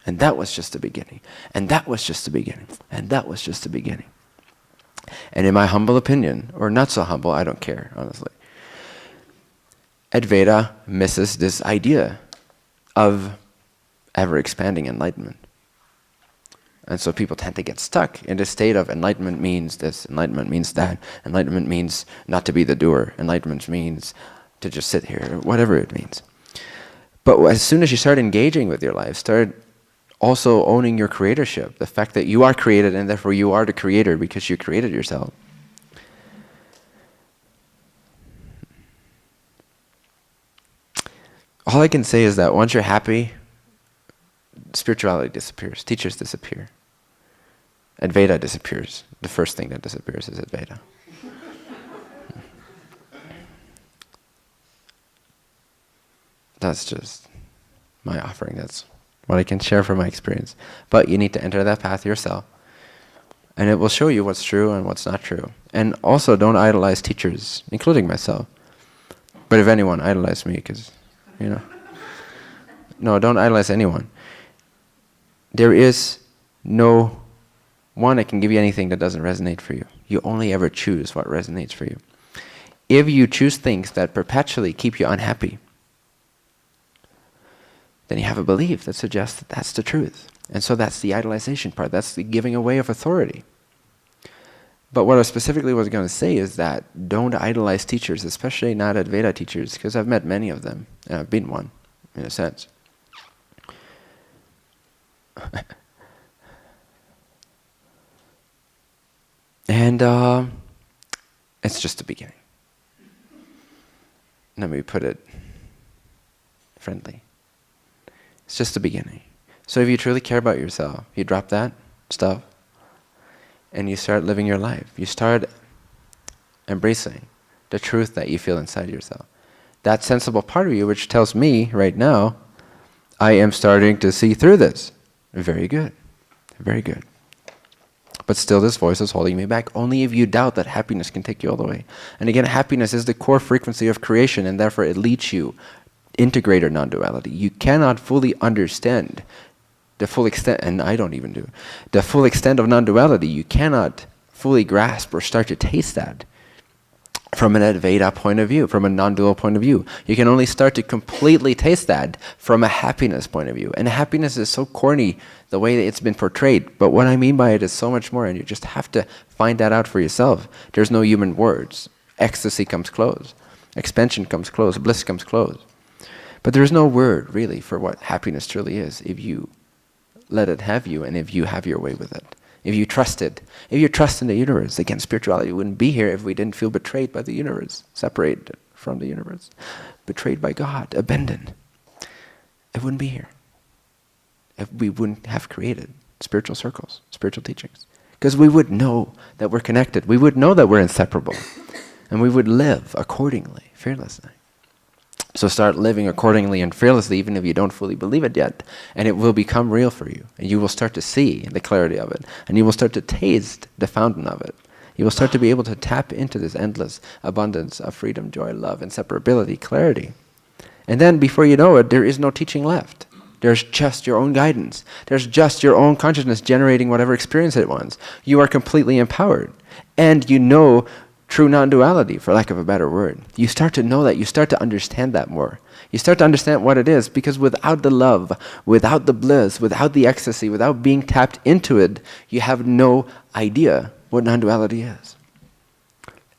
And that was just the beginning. And that was just the beginning. And that was just the beginning. And in my humble opinion, or not so humble, I don't care, honestly, Advaita misses this idea of ever-expanding enlightenment. And so people tend to get stuck in this state of enlightenment means this, enlightenment means that, enlightenment means not to be the doer, enlightenment means to just sit here, whatever it means. But as soon as you start engaging with your life, start also owning your creatorship, the fact that you are created and therefore you are the creator because you created yourself. All I can say is that once you're happy, spirituality disappears, teachers disappear. Advaita disappears. The first thing that disappears is Advaita. That's just my offering. That's what I can share from my experience. But you need to enter that path yourself. And it will show you what's true and what's not true. And also don't idolize teachers, including myself. But if anyone, idolize me, because, you know. No, don't idolize anyone. There is no one that can give you anything that doesn't resonate for you. You only ever choose what resonates for you. If you choose things that perpetually keep you unhappy, then you have a belief that suggests that that's the truth. And so that's the idolization part. That's the giving away of authority. But what I specifically was going to say is that don't idolize teachers, especially not Advaita teachers, because I've met many of them, and I've been one, in a sense. And it's just the beginning. Let me put it friendly. It's just the beginning. So if you truly care about yourself, you drop that stuff and you start living your life. You start embracing the truth that you feel inside yourself. That sensible part of you which tells me right now, I am starting to see through this. Very good. Very good. But still this voice is holding me back. Only if you doubt that happiness can take you all the way. And again, happiness is the core frequency of creation, and therefore it leads you into greater non-duality. You cannot fully understand the full extent, and I don't even do, the full extent of non-duality. You cannot fully grasp or start to taste that from an Advaita point of view, from a non-dual point of view. You can only start to completely taste that from a happiness point of view. And happiness is so corny the way that it's been portrayed, but what I mean by it is so much more, and you just have to find that out for yourself. There's no human words. Ecstasy comes close. Expansion comes close. Bliss comes close. But there's no word, really, for what happiness truly is if you let it have you and if you have your way with it. If you trust it. If you trust in the universe. Again, spirituality wouldn't be here if we didn't feel betrayed by the universe, separated from the universe, betrayed by God, abandoned. It wouldn't be here if we wouldn't have created spiritual circles, spiritual teachings. Because we would know that we're connected. We would know that we're inseparable. And we would live accordingly, fearlessly. So start living accordingly and fearlessly, even if you don't fully believe it yet. And it will become real for you. And you will start to see the clarity of it. And you will start to taste the fountain of it. You will start to be able to tap into this endless abundance of freedom, joy, love, inseparability, clarity. And then before you know it, there is no teaching left. There's just your own guidance. There's just your own consciousness generating whatever experience it wants. You are completely empowered. And you know true non-duality, for lack of a better word. You start to know that. You start to understand that more. You start to understand what it is, because without the love, without the bliss, without the ecstasy, without being tapped into it, you have no idea what non-duality is.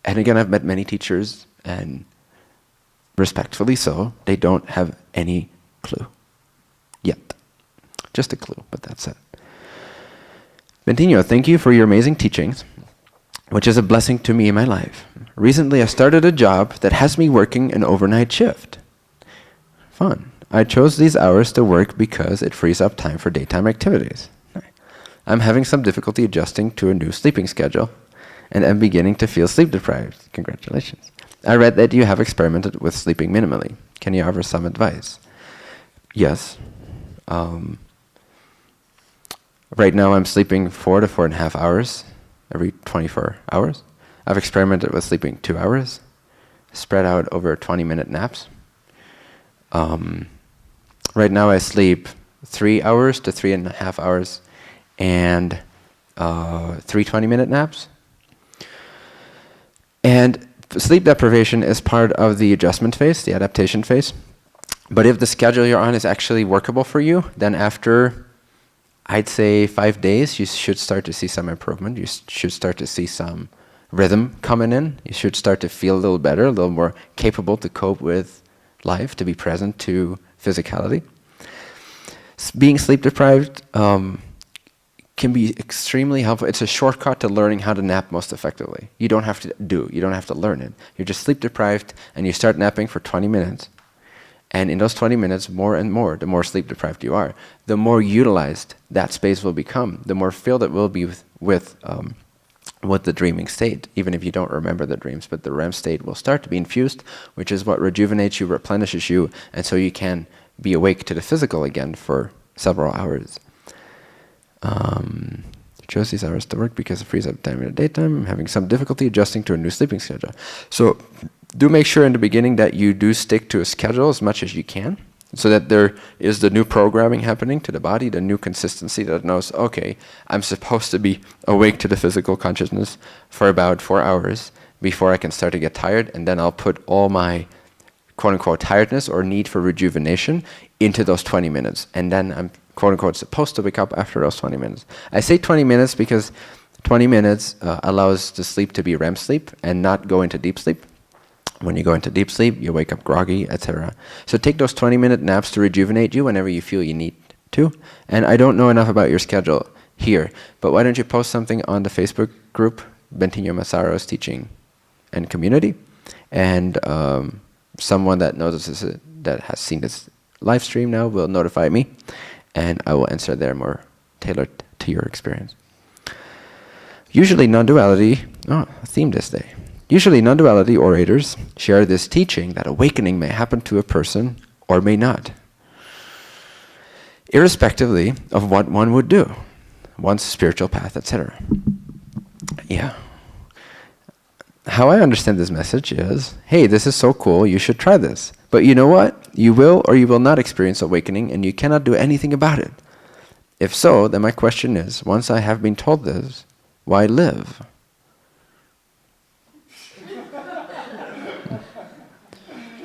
And again, I've met many teachers, and respectfully so, they don't have any clue. Yet. Just a clue, but that's it. Benthinho, thank you for your amazing teachings, which is a blessing to me in my life. Recently, I started a job that has me working an overnight shift. Fun. I chose these hours to work because it frees up time for daytime activities. I'm having some difficulty adjusting to a new sleeping schedule, and am beginning to feel sleep deprived. Congratulations. I read that you have experimented with sleeping minimally. Can you offer some advice? Yes. Right now I'm sleeping 4 to 4.5 hours every 24 hours. I've experimented with sleeping 2 hours, spread out over 20-minute naps. Right now I sleep 3 hours to 3.5 hours and 3 20-minute naps. And sleep deprivation is part of the adjustment phase, the adaptation phase. But if the schedule you're on is actually workable for you, then after, I'd say, 5 days, you should start to see some improvement. You should start to see some rhythm coming in. You should start to feel a little better, a little more capable to cope with life, to be present to physicality. Being sleep deprived can be extremely helpful. It's a shortcut to learning how to nap most effectively. You don't have to learn it. You're just sleep deprived, and you start napping for 20 minutes. And in those 20 minutes, more and more, the more sleep deprived you are, the more utilized that space will become, the more filled it will be with the dreaming state, even if you don't remember the dreams. But the REM state will start to be infused, which is what rejuvenates you, replenishes you, and so you can be awake to the physical again for several hours. Chose these hours to work because it frees up time in the daytime. I'm having some difficulty adjusting to a new sleeping schedule. So do make sure in the beginning that you do stick to a schedule as much as you can, so that there is the new programming happening to the body, the new consistency that knows, okay, I'm supposed to be awake to the physical consciousness for about 4 hours before I can start to get tired, and then I'll put all my quote-unquote tiredness or need for rejuvenation into those 20 minutes. And then I'm quote-unquote supposed to wake up after those 20 minutes. I say 20 minutes because 20 minutes allows the sleep to be REM sleep and not go into deep sleep. When you go into deep sleep, you wake up groggy, etc. So take those 20-minute naps to rejuvenate you whenever you feel you need to. And I don't know enough about your schedule here, but why don't you post something on the Facebook group, Bentinho Massaro's Teaching and Community, and someone that notices it, that has seen this live stream now, will notify me, and I will answer there more tailored to your experience. Usually non-duality, a theme this day. Usually non-duality orators share this teaching that awakening may happen to a person or may not, irrespectively of what one would do, one's spiritual path, etc. Yeah. How I understand this message is, hey, this is so cool, you should try this. But you know what? You will or you will not experience awakening, and you cannot do anything about it. If so, then my question is, once I have been told this, why live?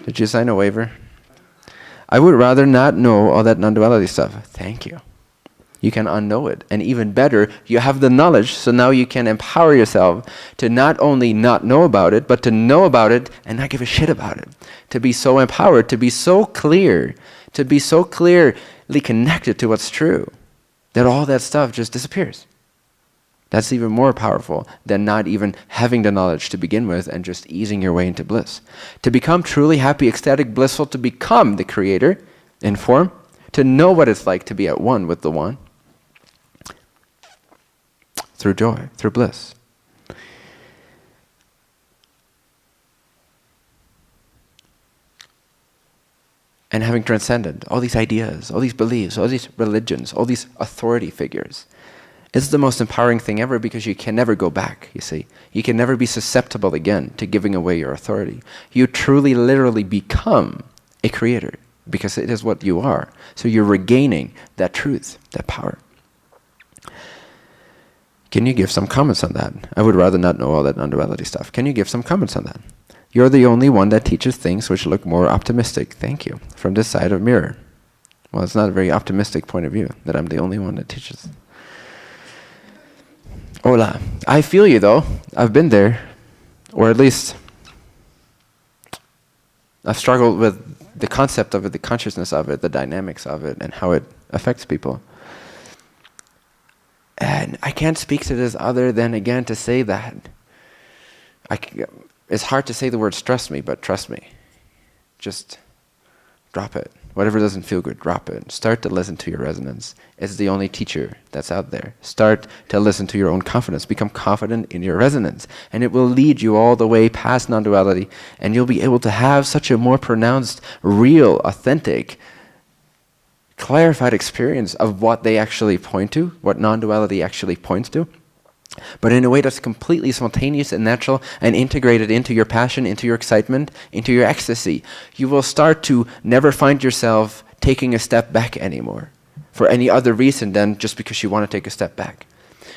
Did you sign a waiver? I would rather not know all that non-duality stuff. Thank you. You can unknow it. And even better, you have the knowledge, so now you can empower yourself to not only not know about it, but to know about it and not give a shit about it. To be so empowered, to be so clear, to be so clearly connected to what's true, that all that stuff just disappears. That's even more powerful than not even having the knowledge to begin with and just easing your way into bliss. To become truly happy, ecstatic, blissful, to become the creator in form, to know what it's like to be at one with the one, through joy, through bliss. And having transcended all these ideas, all these beliefs, all these religions, all these authority figures, it's the most empowering thing ever, because you can never go back, you see. You can never be susceptible again to giving away your authority. You truly, literally become a creator, because it is what you are. So you're regaining that truth, that power. Can you give some comments on that? I would rather not know all that non-duality stuff. Can you give some comments on that? You're the only one that teaches things which look more optimistic. Thank you. From this side of mirror. Well, it's not a very optimistic point of view that I'm the only one that teaches. Hola. I feel you though. I've been there. Or at least I've struggled with the concept of it, the consciousness of it, the dynamics of it, and how it affects people. And I can't speak to this other than, again, to say that it's hard to say the words trust me, but trust me. Just drop it. Whatever doesn't feel good, drop it. Start to listen to your resonance. It's the only teacher that's out there. Start to listen to your own confidence. Become confident in your resonance. And it will lead you all the way past non-duality, and you'll be able to have such a more pronounced, real, authentic, clarified experience of what they actually point to, what non-duality actually points to, but in a way that's completely spontaneous and natural and integrated into your passion, into your excitement, into your ecstasy. You will start to never find yourself taking a step back anymore for any other reason than just because you want to take a step back.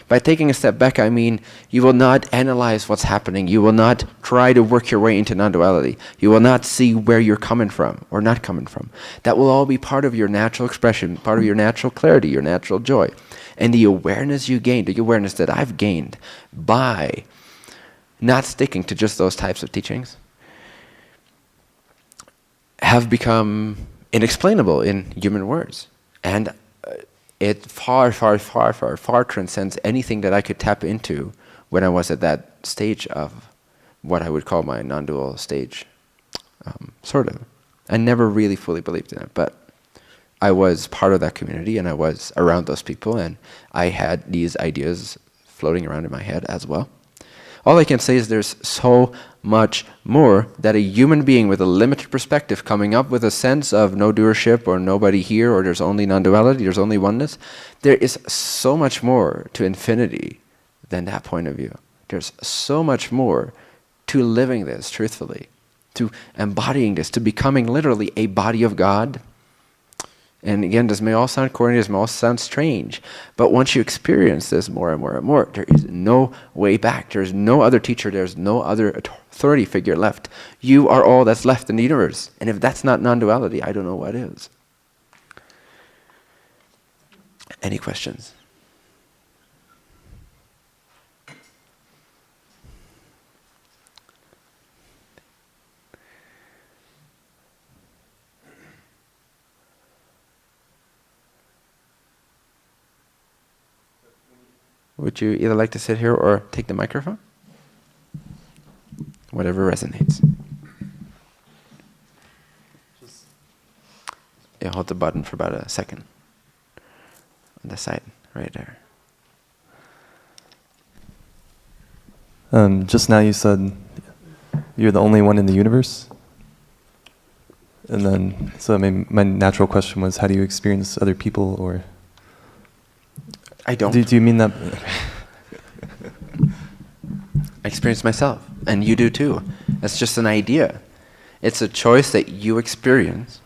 By taking a step back, I mean you will not analyze what's happening. You will not try to work your way into non-duality. You will not see where you're coming from or not coming from. That will all be part of your natural expression, part of your natural clarity, your natural joy. And the awareness you gain, the awareness that I've gained by not sticking to just those types of teachings, have become inexplainable in human words. And it far transcends anything that I could tap into when I was at that stage of what I would call my non-dual stage, sort of. I never really fully believed in it, but I was part of that community and I was around those people and I had these ideas floating around in my head as well. All I can say is there's so much more that a human being with a limited perspective coming up with a sense of no doership or nobody here or there's only non-duality, there's only oneness. There is so much more to infinity than that point of view. There's so much more to living this truthfully, to embodying this, to becoming literally a body of God. And again, this may all sound corny, this may all sound strange, but once you experience this more and more and more, there is no way back. There's no other teacher, there's no other authority figure left. You are all that's left in the universe. And if that's not non-duality, I don't know what is. Any questions? Would you either like to sit here or take the microphone? Whatever resonates. Yeah, hold the button for about a second. On the side, right there. Just now you said you're the only one in the universe. And then, so I mean, my natural question was, how do you experience other people, or? I don't. Do you mean that? I experience myself, and you do too. It's just an idea. It's a choice that you experience.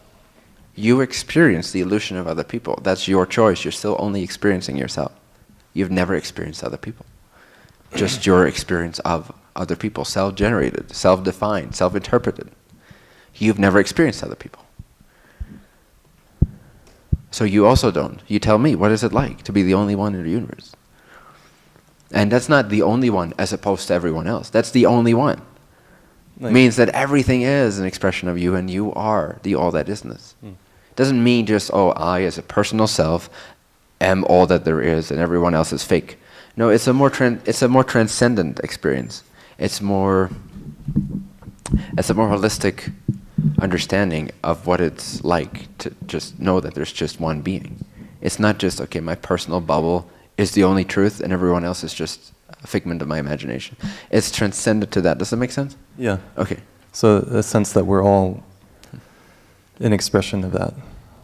You experience the illusion of other people. That's your choice. You're still only experiencing yourself. You've never experienced other people. Just your experience of other people, self-generated, self-defined, self-interpreted. You've never experienced other people. So you also don't. You tell me, what is it like to be the only one in the universe? And that's not the only one as opposed to everyone else. That's the only one. Like, means that everything is an expression of you and you are the all that isness. Doesn't mean just, oh, I as a personal self am all that there is and everyone else is fake. No, it's a more transcendent experience. It's a more holistic understanding of what it's like to just know that there's just one being. It's not just, okay, my personal bubble is the only truth and everyone else is just a figment of my imagination. It's transcendent to that. Does that make sense? Yeah. Okay. So a sense that we're all an expression of that.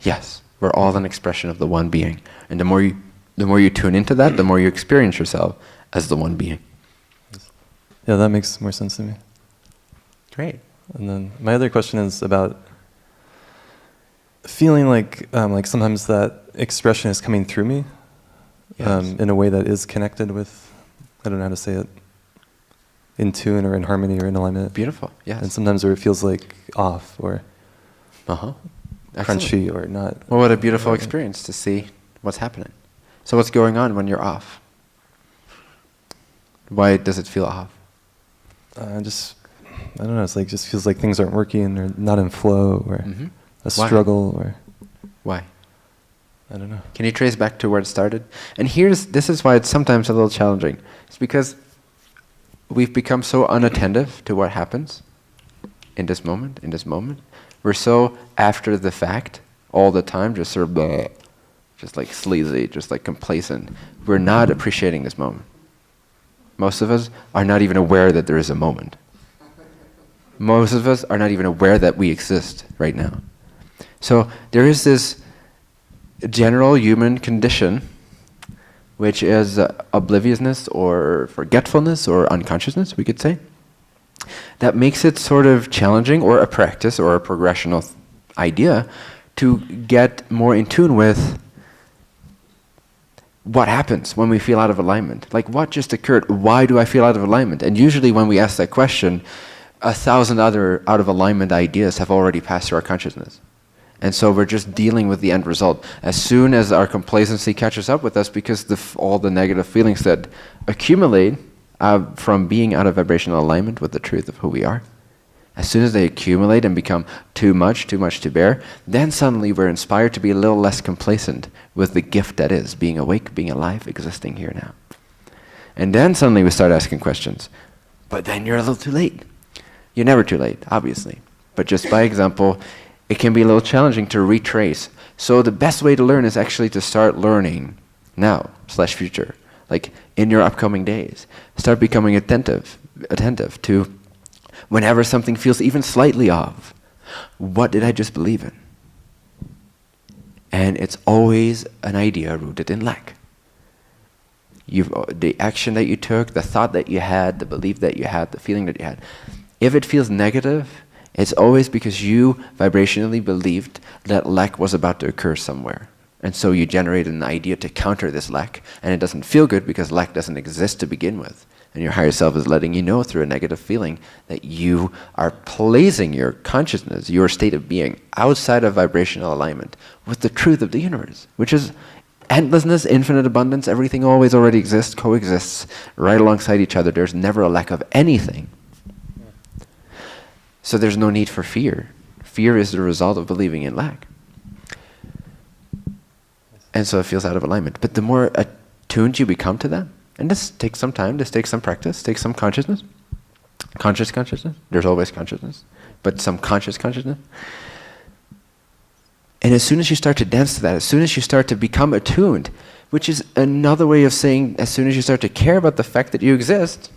Yes. We're all an expression of the one being. And the more you tune into that, the more you experience yourself as the one being. Yeah, that makes more sense to me. Great. And then my other question is about feeling like sometimes that expression is coming through me, Yes. in a way that is connected with, I don't know how to say it, in tune or in harmony or in alignment. Beautiful. Yes. And sometimes where it feels like off or Excellent. crunchy or not. Well, what a beautiful experience to see what's happening. So what's going on when you're off? Why does it feel off? I don't know, it's like, just feels like things aren't working or not in flow or a struggle or, Why? I don't know. Can you trace back to where it started? And this is why it's sometimes a little challenging. It's because we've become so unattentive to what happens in this moment. We're so after the fact all the time, just sort of bleh, just like sleazy, just like complacent. We're not appreciating this moment. Most of us are not even aware that there is a moment. Most of us are not even aware that we exist right now. So there is this general human condition, which is obliviousness or forgetfulness or unconsciousness, we could say, that makes it sort of challenging, or a practice or a progressional idea, to get more in tune with what happens when we feel out of alignment. Like, what just occurred? Why do I feel out of alignment? And usually when we ask that question, 1,000 other out of alignment ideas have already passed through our consciousness. And so we're just dealing with the end result. As soon as our complacency catches up with us, because all the negative feelings that accumulate from being out of vibrational alignment with the truth of who we are, as soon as they accumulate and become too much to bear, then suddenly we're inspired to be a little less complacent with the gift that is being awake, being alive, existing here now. And then suddenly we start asking questions. But then you're a little too late. You're never too late, obviously. But just by example, it can be a little challenging to retrace. So the best way to learn is actually to start learning now/future, like in your upcoming days. Start becoming attentive to whenever something feels even slightly off. What did I just believe in? And it's always an idea rooted in lack. The action that you took, the thought that you had, the belief that you had, the feeling that you had, if it feels negative, it's always because you vibrationally believed that lack was about to occur somewhere. And so you generated an idea to counter this lack, and it doesn't feel good because lack doesn't exist to begin with. And your higher self is letting you know through a negative feeling that you are placing your consciousness, your state of being, outside of vibrational alignment with the truth of the universe, which is endlessness, infinite abundance, everything always already exists, coexists right alongside each other. There's never a lack of anything. So there's no need for fear. Fear is the result of believing in lack. And so it feels out of alignment. But the more attuned you become to that, and this takes some time, this takes some practice, takes some consciousness. Conscious consciousness. There's always consciousness. But some conscious consciousness. And as soon as you start to dance to that, as soon as you start to become attuned, which is another way of saying as soon as you start to care about the fact that you exist,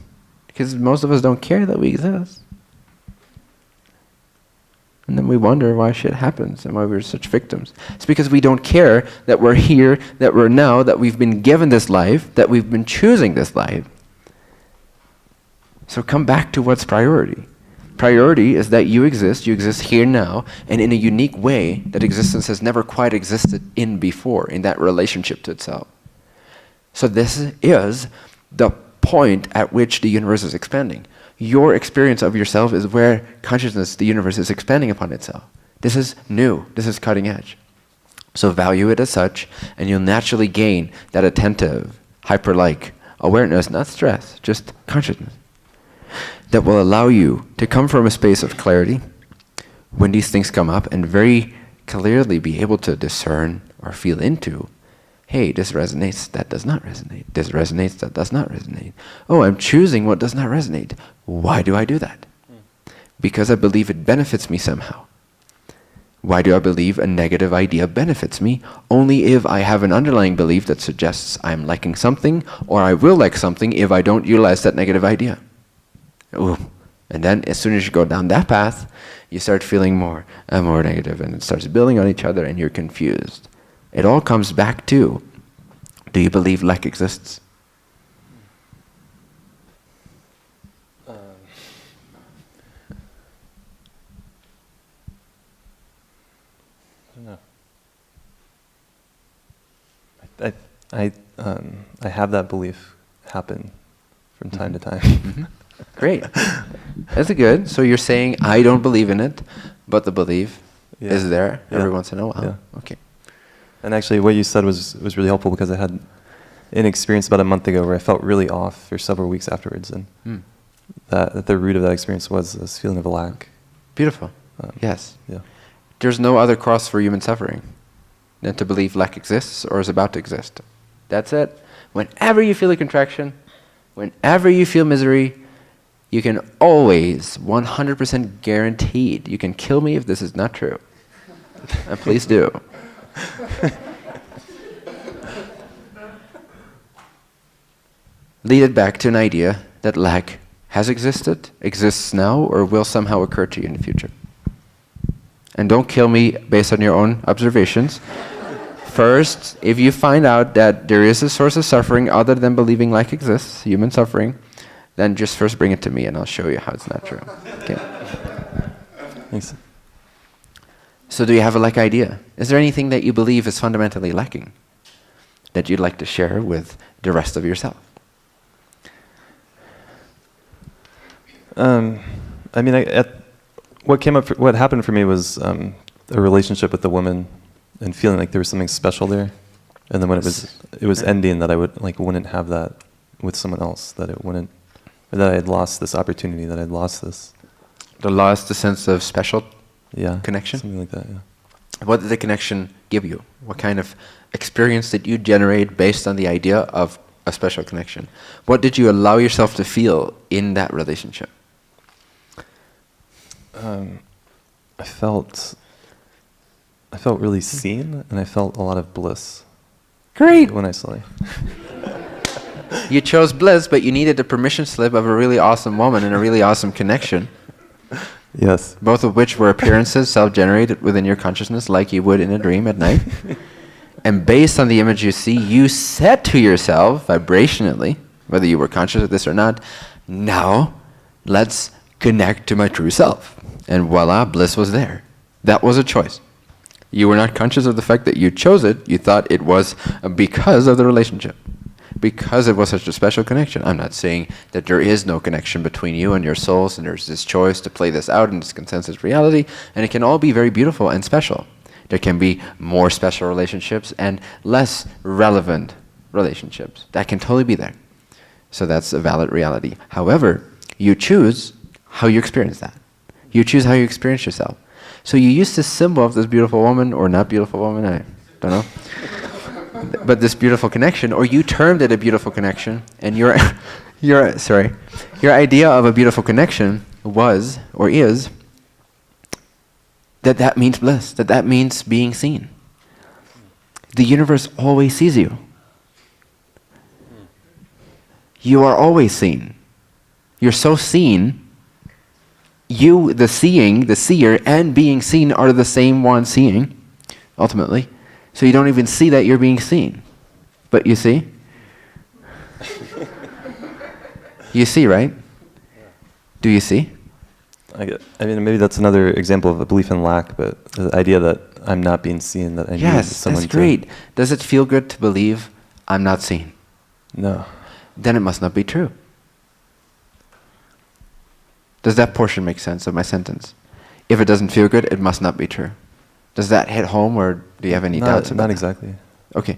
because most of us don't care that we exist. And then we wonder why shit happens and why we're such victims. It's because we don't care that we're here, that we're now, that we've been given this life, that we've been choosing this life. So come back to what's priority. Priority is that you exist here now, and in a unique way that existence has never quite existed in before, in that relationship to itself. So this is the point at which the universe is expanding. Your experience of yourself is where consciousness, the universe, is expanding upon itself. This is new. This is cutting edge. So value it as such, and you'll naturally gain that attentive, hyper-like awareness, not stress, just consciousness, that will allow you to come from a space of clarity when these things come up and very clearly be able to discern or feel into, hey, this resonates, that does not resonate. This resonates, that does not resonate. Oh, I'm choosing what does not resonate. Why do I do that? Because I believe it benefits me somehow. Why do I believe a negative idea benefits me? Only if I have an underlying belief that suggests I'm lacking something, or I will lack something if I don't utilize that negative idea. Ooh. And then as soon as you go down that path, you start feeling more and more negative, and it starts building on each other, and you're confused. It all comes back to, do you believe lack exists? I don't know. I have that belief happen from time to time. Great. That's good. So you're saying, I don't believe in it, but the belief is there every once in a while. Yeah. Okay. And actually, what you said was really helpful, because I had an experience about a month ago where I felt really off for several weeks afterwards, and that the root of that experience was this feeling of a lack. Beautiful. Yes. Yeah. There's no other cross for human suffering than to believe lack exists or is about to exist. That's it. Whenever you feel a contraction, whenever you feel misery, you can always, 100% guaranteed, you can kill me if this is not true. And please do. Lead it back to an idea that lack has existed, exists now, or will somehow occur to you in the future. And don't kill me based on your own observations. First, if you find out that there is a source of suffering other than believing lack exists, human suffering, then just first bring it to me and I'll show you how it's not true. Okay. Thanks. So do you have a lack idea? Is there anything that you believe is fundamentally lacking that you'd like to share with the rest of yourself? I mean, what happened for me was a relationship with the woman, and feeling like there was something special there, and then when it was ending, that I wouldn't have that with someone else, that I had lost this opportunity, that I'd lost this. The sense of special connection? Something like that, yeah. What did the connection give you? What kind of experience did you generate based on the idea of a special connection? What did you allow yourself to feel in that relationship? I felt really seen, and I felt a lot of bliss. Great! When I saw it. You chose bliss, but you needed a permission slip of a really awesome woman and a really awesome connection. Yes. Both of which were appearances self-generated within your consciousness, like you would in a dream at night. And based on the image you see, you said to yourself, vibrationally, whether you were conscious of this or not, now let's connect to my true self. And voila, bliss was there. That was a choice. You were not conscious of the fact that you chose it. You thought it was because of the relationship, because it was such a special connection. I'm not saying that there is no connection between you and your souls, and there's this choice to play this out in this consensus reality, and it can all be very beautiful and special. There can be more special relationships and less relevant relationships. That can totally be there. So that's a valid reality. However, you choose how you experience that. You choose how you experience yourself. So you use this symbol of this beautiful woman, or not beautiful woman, I don't know. But this beautiful connection, or you termed it a beautiful connection, and your idea of a beautiful connection was, or is, that means bliss, that means being seen. The universe always sees you. You are always seen. You're so seen. You, the seeing, the seer, and being seen are the same one seeing, ultimately. So you don't even see that you're being seen. But you see? You see, right? Do you see? I mean, maybe that's another example of a belief in lack, but the idea that I'm not being seen, that I need someone that's great. Does it feel good to believe I'm not seen? No. Then it must not be true. Does that portion make sense of my sentence? If it doesn't feel good, it must not be true. Does that hit home, or do you have any doubts about Not that? exactly. Okay.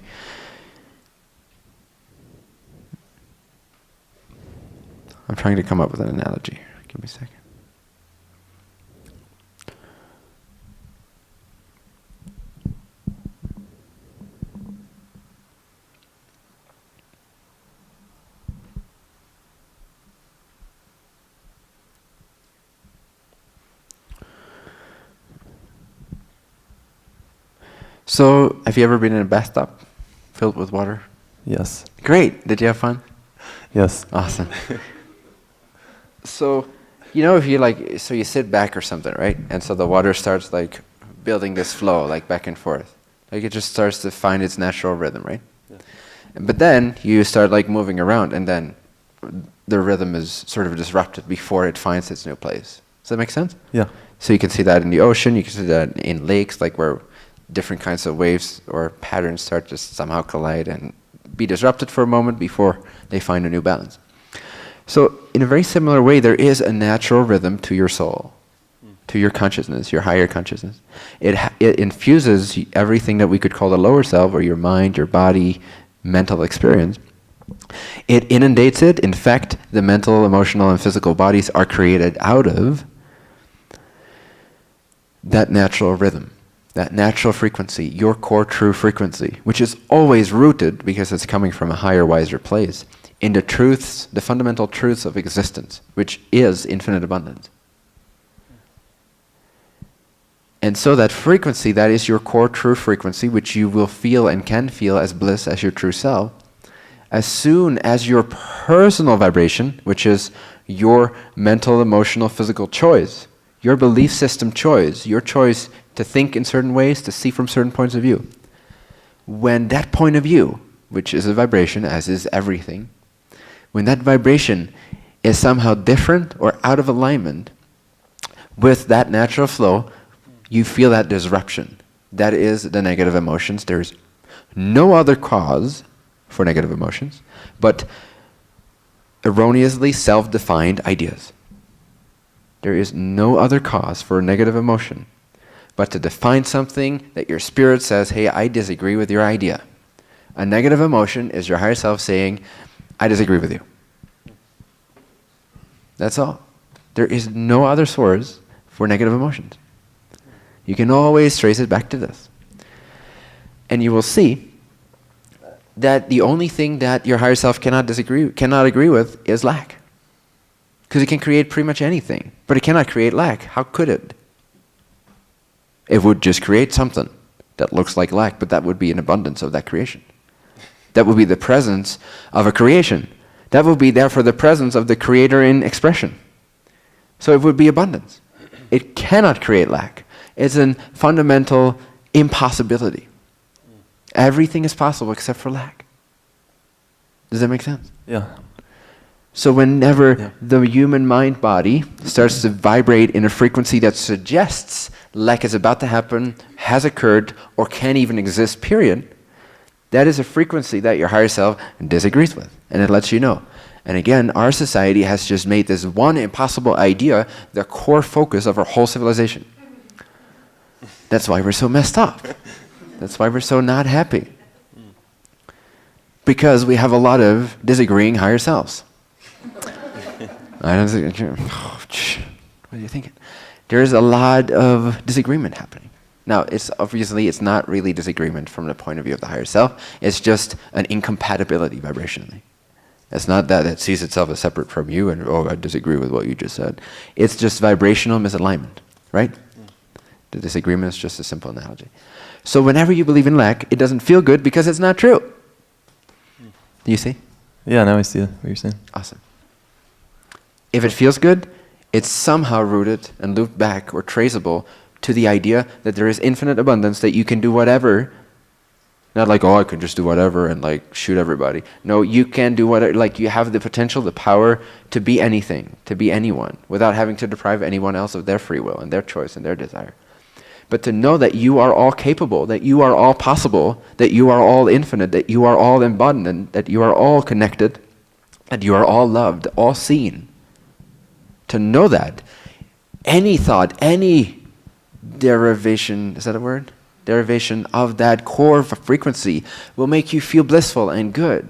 I'm trying to come up with an analogy. Give me a second. So, have you ever been in a bathtub filled with water? Yes. Great. Did you have fun? Yes. Awesome. So, you know, if you so you sit back or something, right? And so the water starts building this flow, back and forth. It just starts to find its natural rhythm, right? Yeah. But then you start moving around, and then the rhythm is sort of disrupted before it finds its new place. Does that make sense? Yeah. So you can see that in the ocean, you can see that in lakes, where different kinds of waves or patterns start to somehow collide and be disrupted for a moment before they find a new balance. So in a very similar way, there is a natural rhythm to your soul, to your consciousness, your higher consciousness. It infuses everything that we could call the lower self, or your mind, your body, mental experience. It inundates it. In fact, the mental, emotional, and physical bodies are created out of that natural rhythm, that natural frequency, your core true frequency, which is always rooted, because it's coming from a higher, wiser place, in the truths, the fundamental truths of existence, which is infinite abundance. And so that frequency, that is your core true frequency, which you will feel and can feel as bliss, as your true self, as soon as your personal vibration, which is your mental, emotional, physical choice, your belief system choice, your choice to think in certain ways, to see from certain points of view, when that point of view, which is a vibration, as is everything, when that vibration is somehow different or out of alignment with that natural flow, you feel that disruption. That is the negative emotions. There's no other cause for negative emotions but erroneously self-defined ideas. There is no other cause for a negative emotion but to define something that your spirit says, hey, I disagree with your idea. A negative emotion is your higher self saying, I disagree with you. That's all. There is no other source for negative emotions. You can always trace it back to this. And you will see that the only thing that your higher self cannot agree with is lack. Because it can create pretty much anything, but it cannot create lack. How could it? It would just create something that looks like lack, but that would be an abundance of that creation. That would be the presence of a creation. That would be therefore the presence of the creator in expression. So it would be abundance. It cannot create lack. It's a fundamental impossibility. Everything is possible except for lack. Does that make sense? Yeah. So whenever the human mind body starts to vibrate in a frequency that suggests lack is about to happen, has occurred, or can't even exist, period, that is a frequency that your higher self disagrees with, and it lets you know. And again, our society has just made this one impossible idea the core focus of our whole civilization. That's why we're so messed up. That's why we're so not happy. Because we have a lot of disagreeing higher selves. I don't think, what are you thinking? There's a lot of disagreement happening. Now, it's not really disagreement from the point of view of the higher self. It's just an incompatibility vibrationally. It's not that it sees itself as separate from you and, oh, I disagree with what you just said. It's just vibrational misalignment, right? The disagreement is just a simple analogy. So whenever you believe in lack, it doesn't feel good because it's not true. Do you see? Yeah, now I see what you're saying. Awesome. If it feels good, it's somehow rooted and looped back or traceable to the idea that there is infinite abundance, that you can do whatever. Not like, oh, I can just do whatever and like shoot everybody. No, you can do whatever, like you have the potential, the power to be anything, to be anyone, without having to deprive anyone else of their free will and their choice and their desire. But to know that you are all capable, that you are all possible, that you are all infinite, that you are all embodiment, that you are all connected, that you are all loved, all seen. To know that, any thought, any derivation, is that a word? Derivation of that core frequency will make you feel blissful and good.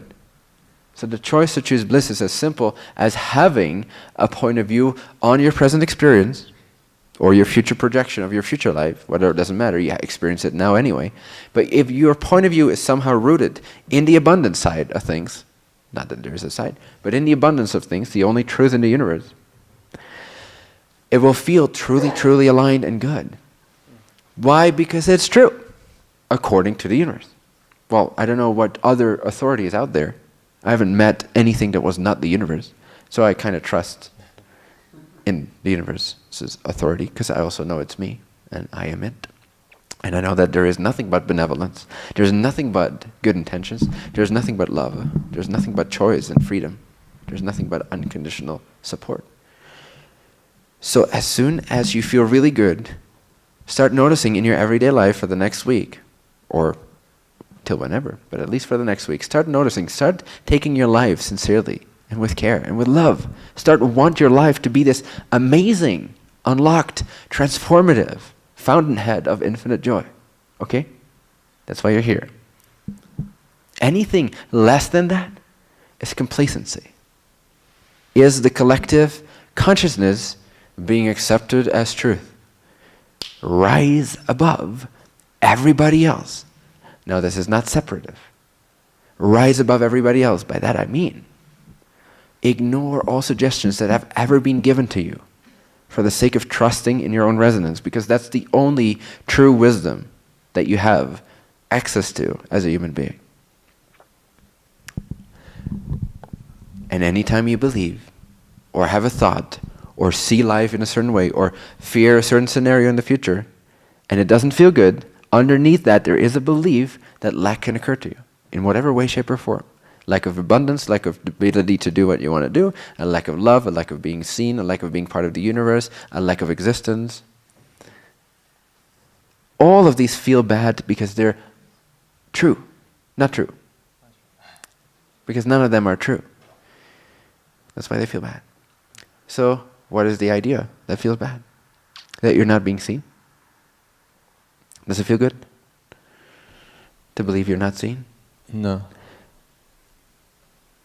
So the choice to choose bliss is as simple as having a point of view on your present experience or your future projection of your future life, whether it doesn't matter, you experience it now anyway. But if your point of view is somehow rooted in the abundance side of things, not that there is a side, but in the abundance of things, the only truth in the universe, it will feel truly, truly aligned and good. Why? Because it's true, according to the universe. Well, I don't know what other authority is out there. I haven't met anything that was not the universe, so I kind of trust in the universe's authority, because I also know it's me, and I am it. And I know that there is nothing but benevolence. There's nothing but good intentions. There's nothing but love. There's nothing but choice and freedom. There's nothing but unconditional support. So as soon as you feel really good, Start noticing in your everyday life for the next week, or till whenever, but at least for the next week, start noticing, start taking your life sincerely and with care and with love. Start want your life to be this amazing, unlocked, transformative fountainhead of infinite joy. Okay? That's why you're here. Anything less than that is complacency. Is the collective consciousness being accepted as truth. Rise above everybody else. Now this is not separative. Rise above everybody else. By that I mean, ignore all suggestions that have ever been given to you for the sake of trusting in your own resonance, because that's the only true wisdom that you have access to as a human being. And anytime you believe, or have a thought, or see life in a certain way, or fear a certain scenario in the future, and it doesn't feel good, underneath that there is a belief that lack can occur to you, in whatever way, shape, or form. Lack of abundance, lack of ability to do what you want to do, a lack of love, a lack of being seen, a lack of being part of the universe, a lack of existence. All of these feel bad because they're true, not true. Because none of them are true. That's why they feel bad. So, what is the idea that feels bad? That you're not being seen? Does it feel good to believe you're not seen? No.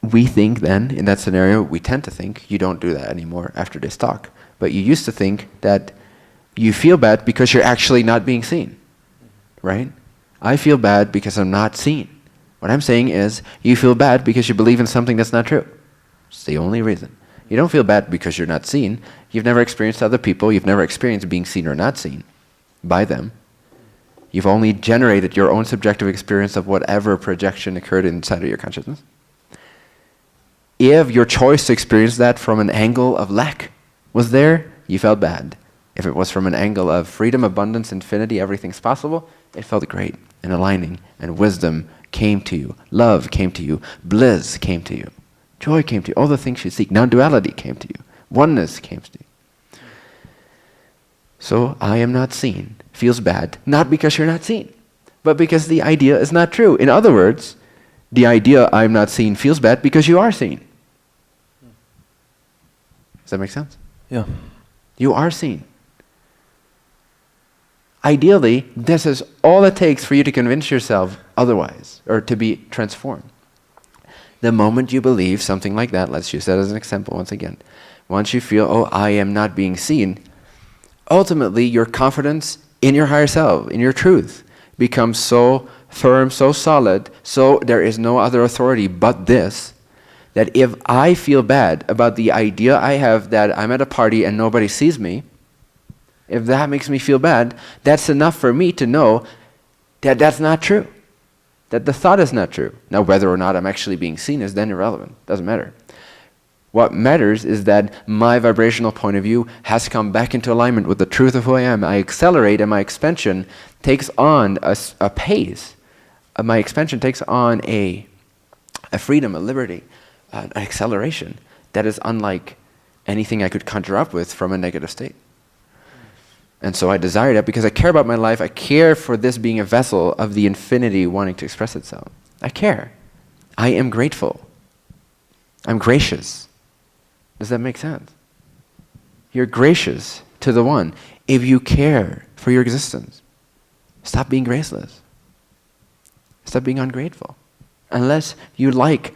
We think then, in that scenario, we tend to think, you don't do that anymore after this talk, but you used to think that you feel bad because you're actually not being seen, right? I feel bad because I'm not seen. What I'm saying is, you feel bad because you believe in something that's not true. It's the only reason. You don't feel bad because you're not seen. You've never experienced other people. You've never experienced being seen or not seen by them. You've only generated your own subjective experience of whatever projection occurred inside of your consciousness. If your choice to experience that from an angle of lack was there, you felt bad. If it was from an angle of freedom, abundance, infinity, everything's possible, it felt great and aligning, and wisdom came to you. Love came to you. Bliss came to you. Joy came to you. All the things you seek. Non-duality came to you. Oneness came to you. So, I am not seen feels bad, not because you're not seen, but because the idea is not true. In other words, the idea I'm not seen feels bad because you are seen. Does that make sense? Yeah. You are seen. Ideally, this is all it takes for you to convince yourself otherwise, or to be transformed. The moment you believe something like that, let's use that as an example once again. Once you feel, oh, I am not being seen, ultimately your confidence in your higher self, in your truth, becomes so firm, so solid, so there is no other authority but this, that if I feel bad about the idea I have that I'm at a party and nobody sees me, if that makes me feel bad, that's enough for me to know that that's not true. That the thought is not true. Now, whether or not I'm actually being seen is then irrelevant. Doesn't matter. What matters is that my vibrational point of view has come back into alignment with the truth of who I am. I accelerate, and my expansion takes on a pace. My expansion takes on a freedom, a liberty, an acceleration that is unlike anything I could conjure up with from a negative state. And so I desire that because I care about my life. I care for this being a vessel of the infinity wanting to express itself. I care. I am grateful. I'm gracious. Does that make sense? You're gracious to the one. If you care for your existence, stop being graceless. Stop being ungrateful. Unless you like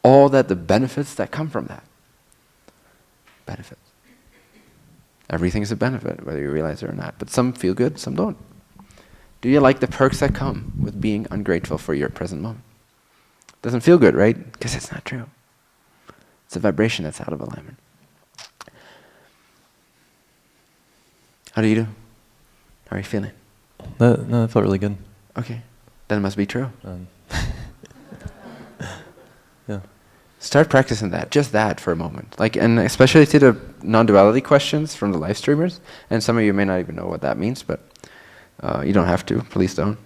all that the benefits that come from that. Benefits. Everything is a benefit, whether you realize it or not. But some feel good, some don't. Do you like the perks that come with being ungrateful for your present moment? Doesn't feel good, right? Because it's not true. It's a vibration that's out of alignment. How do you do? How are you feeling? No, that felt really good. Okay. Then it must be true. Yeah. Start practicing that, just that for a moment. And especially to the non-duality questions from the live streamers. And some of you may not even know what that means, but you don't have to. Please don't.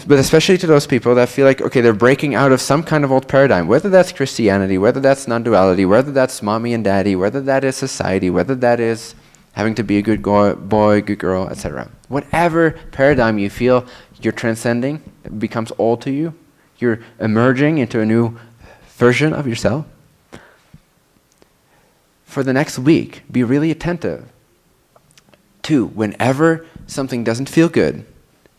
But especially to those people that feel like, okay, they're breaking out of some kind of old paradigm, whether that's Christianity, whether that's non-duality, whether that's mommy and daddy, whether that is society, whether that is having to be a good boy, good girl, etc. Whatever paradigm you feel you're transcending, it becomes all to you, you're emerging into a new version of yourself. For the next week, be really attentive to whenever something doesn't feel good,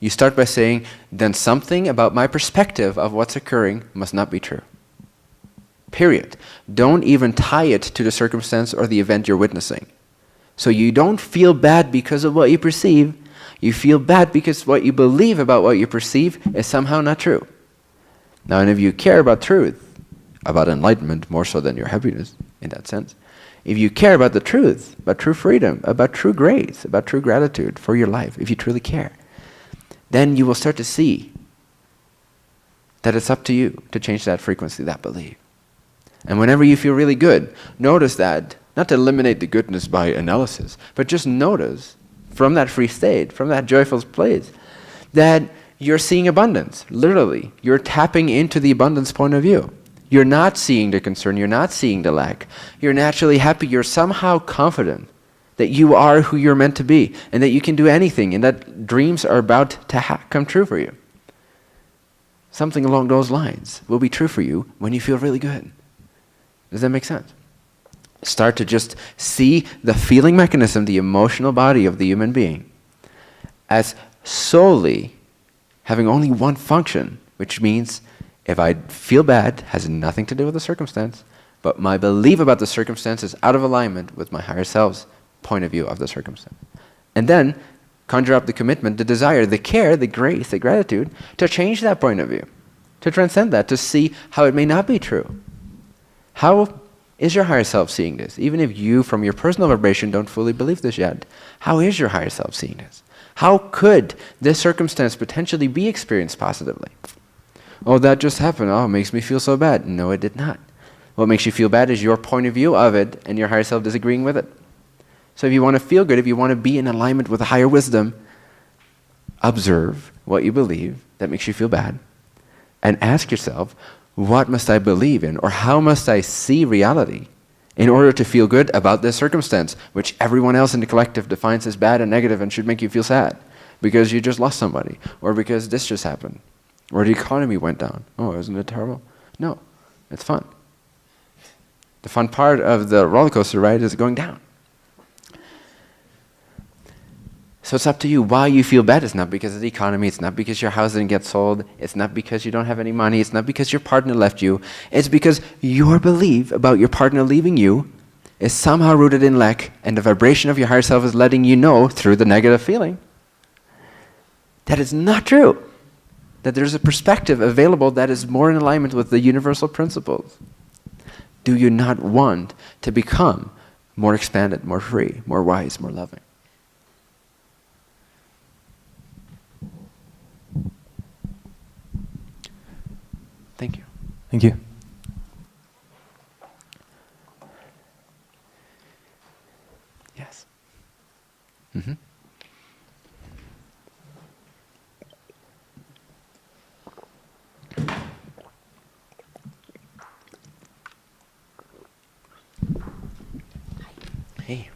you start by saying, then something about my perspective of what's occurring must not be true. Period. Don't even tie it to the circumstance or the event you're witnessing. So you don't feel bad because of what you perceive. You feel bad because what you believe about what you perceive is somehow not true. Now, and if you care about truth, about enlightenment more so than your happiness, in that sense, if you care about the truth, about true freedom, about true grace, about true gratitude for your life, if you truly care, then you will start to see that it's up to you to change that frequency, that belief. And whenever you feel really good, notice that, not to eliminate the goodness by analysis, but just notice from that free state, from that joyful place, that you're seeing abundance, literally. You're tapping into the abundance point of view. You're not seeing the concern, you're not seeing the lack. You're naturally happy, you're somehow confident that you are who you're meant to be, and that you can do anything, and that dreams are about to come true for you. Something along those lines will be true for you when you feel really good. Does that make sense? Start to just see the feeling mechanism, the emotional body of the human being, as solely having only one function, which means if I feel bad, has nothing to do with the circumstance, but my belief about the circumstance is out of alignment with my higher self's point of view of the circumstance. And then conjure up the commitment, the desire, the care, the grace, the gratitude to change that point of view, to transcend that, to see how it may not be true. How is your higher self seeing this? Even if you, from your personal vibration, don't fully believe this yet, how is your higher self seeing this? How could this circumstance potentially be experienced positively? Oh, that just happened. Oh, it makes me feel so bad. No, it did not. What makes you feel bad is your point of view of it and your higher self disagreeing with it. So if you want to feel good, if you want to be in alignment with a higher wisdom, observe what you believe that makes you feel bad and ask yourself, what must I believe in, or how must I see reality in order to feel good about this circumstance, which everyone else in the collective defines as bad and negative and should make you feel sad because you just lost somebody, or because this just happened, or the economy went down. Oh, isn't it terrible? No, it's fun. The fun part of the roller coaster ride is going down. So it's up to you. Why you feel bad is not because of the economy. It's not because your house didn't get sold. It's not because you don't have any money. It's not because your partner left you. It's because your belief about your partner leaving you is somehow rooted in lack, and the vibration of your higher self is letting you know through the negative feeling that it's not true, that there's a perspective available that is more in alignment with the universal principles. Do you not want to become more expanded, more free, more wise, more loving? Thank you. Thank you. Yes. Mm-hmm. Hey.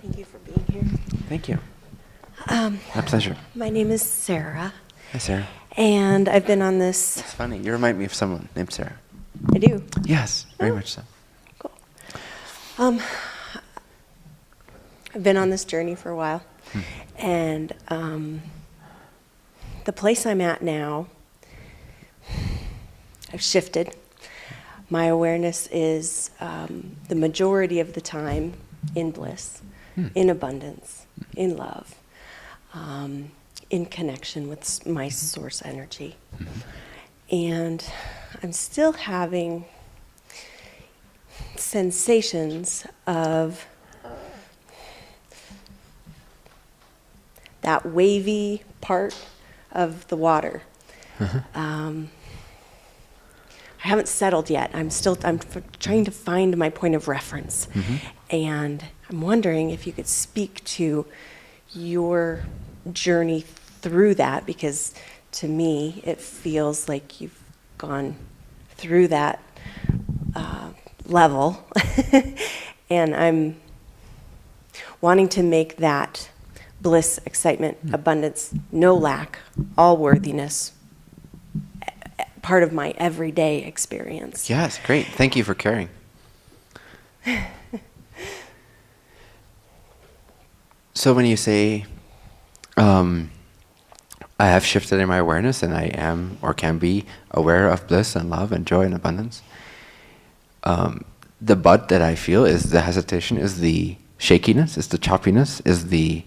Thank you for being here. Thank you. My pleasure. My name is Sarah, Hi, Sarah. and I've been on this. It's funny. You remind me of someone named Sarah. I do. Yes, very Oh. much so. Cool. I've been on this journey for a while, and the place I'm at now, I've shifted. My awareness is the majority of the time in bliss, in abundance, in love, in connection with my source energy. And I'm still having sensations of that wavy part of the water. I haven't settled yet. I'm trying to find my point of reference. And I'm wondering if you could speak to your journey through that, because to me, it feels like you've gone through that wanting to make that bliss, excitement, abundance, no lack, all worthiness part of my everyday experience. Yes, great. Thank you for caring. So when you say, I have shifted in my awareness and I am or can be aware of bliss and love and joy and abundance, the but that I feel is the hesitation, is the shakiness, is the choppiness, is the